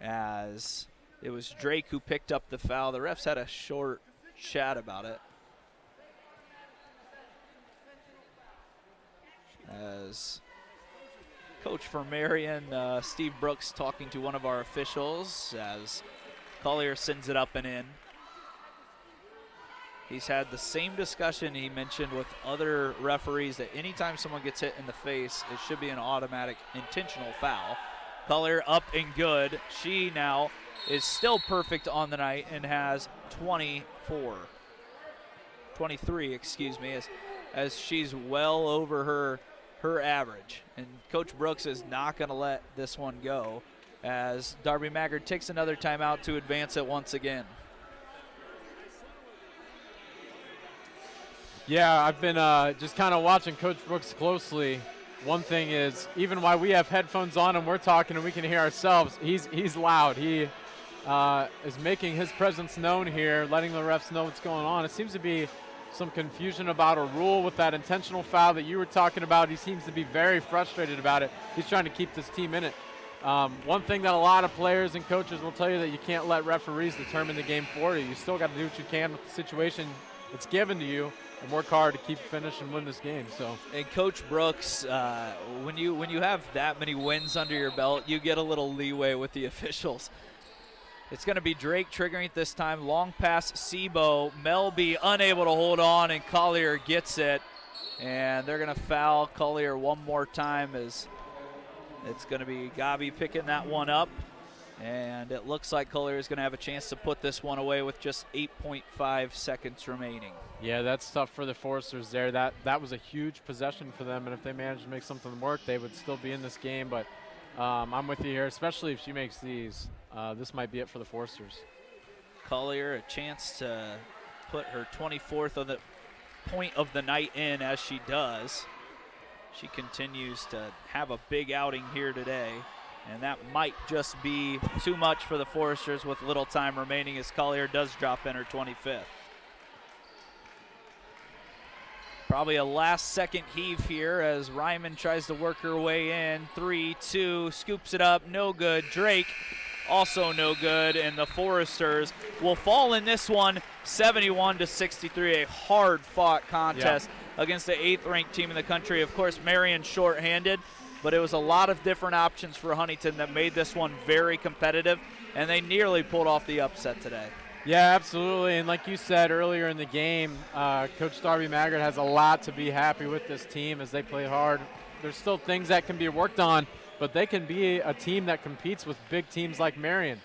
as it was Drake who picked up the foul. The refs had a short chat about it. As coach for Marian, Steve Brooks, talking to one of our officials as Collier sends it up and in. He's had the same discussion he mentioned with other referees that anytime someone gets hit in the face, it should be an automatic intentional foul. Collier up and good. She now is still perfect on the night and has 23, excuse me, as she's well over her average. And Coach Brooks is not going to let this one go as Darby Maggard takes another timeout to advance it once again. Yeah, I've been just kind of watching Coach Brooks closely. One thing is, even while we have headphones on and we're talking and we can hear ourselves, he's loud. He is making his presence known here, letting the refs know what's going on. It seems to be some confusion about a rule with that intentional foul that you were talking about. He seems to be very frustrated about it. He's trying to keep this team in it. One thing that a lot of players and coaches will tell you that you can't let referees determine the game for you. You still got to do what you can with the situation that's given to you and work hard to keep finish and win this game. So, and Coach Brooks, when you have that many wins under your belt, you get a little leeway with the officials. It's going to be Drake triggering it this time. Long pass, Sebo. Melby unable to hold on, and Collier gets it. And they're going to foul Collier one more time as it's going to be Gabi picking that one up. And it looks like Collier is going to have a chance to put this one away with just 8.5 seconds remaining. Yeah, that's tough for the Foresters there. That was a huge possession for them, and if they managed to make something work, they would still be in this game. But I'm with you here, especially if she makes these. This might be it for the Foresters. Collier, a chance to put her 24th of the point of the night in, as she does. She continues to have a big outing here today. And that might just be too much for the Foresters with little time remaining as Collier does drop in her 25th. Probably a last-second heave here as Ryman tries to work her way in. 3-2, scoops it up, no good. Drake also no good, and the Foresters will fall in this one 71-63, a hard-fought contest against the 8th-ranked team in the country. Of course, Marian short-handed, but it was a lot of different options for Huntington that made this one very competitive, and they nearly pulled off the upset today. Yeah, absolutely. And like you said earlier in the game, Coach Darby Maggard has a lot to be happy with this team as they play hard. There's still things that can be worked on, but they can be a team that competes with big teams like Marian.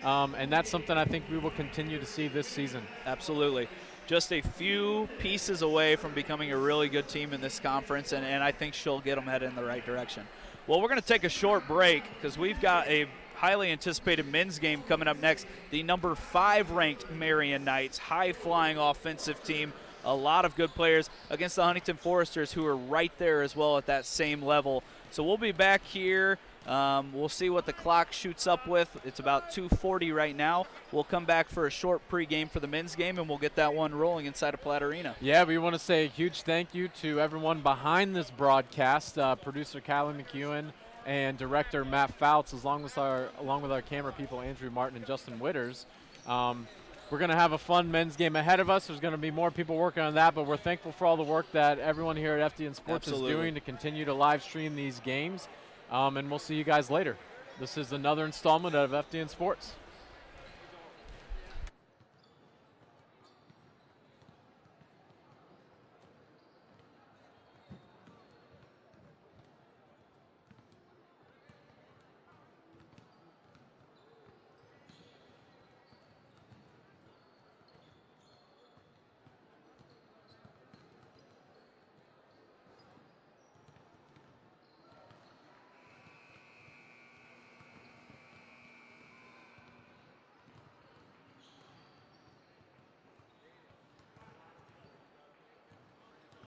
And that's something I think we will continue to see this season. Absolutely. Just a few pieces away from becoming a really good team in this conference, and I think she'll get them headed in the right direction. Well, we're going to take a short break because we've got a highly anticipated men's game coming up next. The number 5 ranked Marian Knights, high-flying offensive team, a lot of good players against the Huntington Foresters, who are right there as well at that same level. So we'll be back here. We'll see what the clock shoots up with. It's about 2:40 right now. We'll come back for a short pregame for the men's game, and we'll get that one rolling inside of Platt Arena. Yeah, we want to say a huge thank you to everyone behind this broadcast, producer Callie McEwen and director Matt Fouts, along with our camera people Andrew Martin and Justin Witters. We're going to have a fun men's game ahead of us. There's going to be more people working on that, but we're thankful for all the work that everyone here at FDN Sports is doing to continue to live stream these games. And we'll see you guys later. This is another installment of FDN Sports.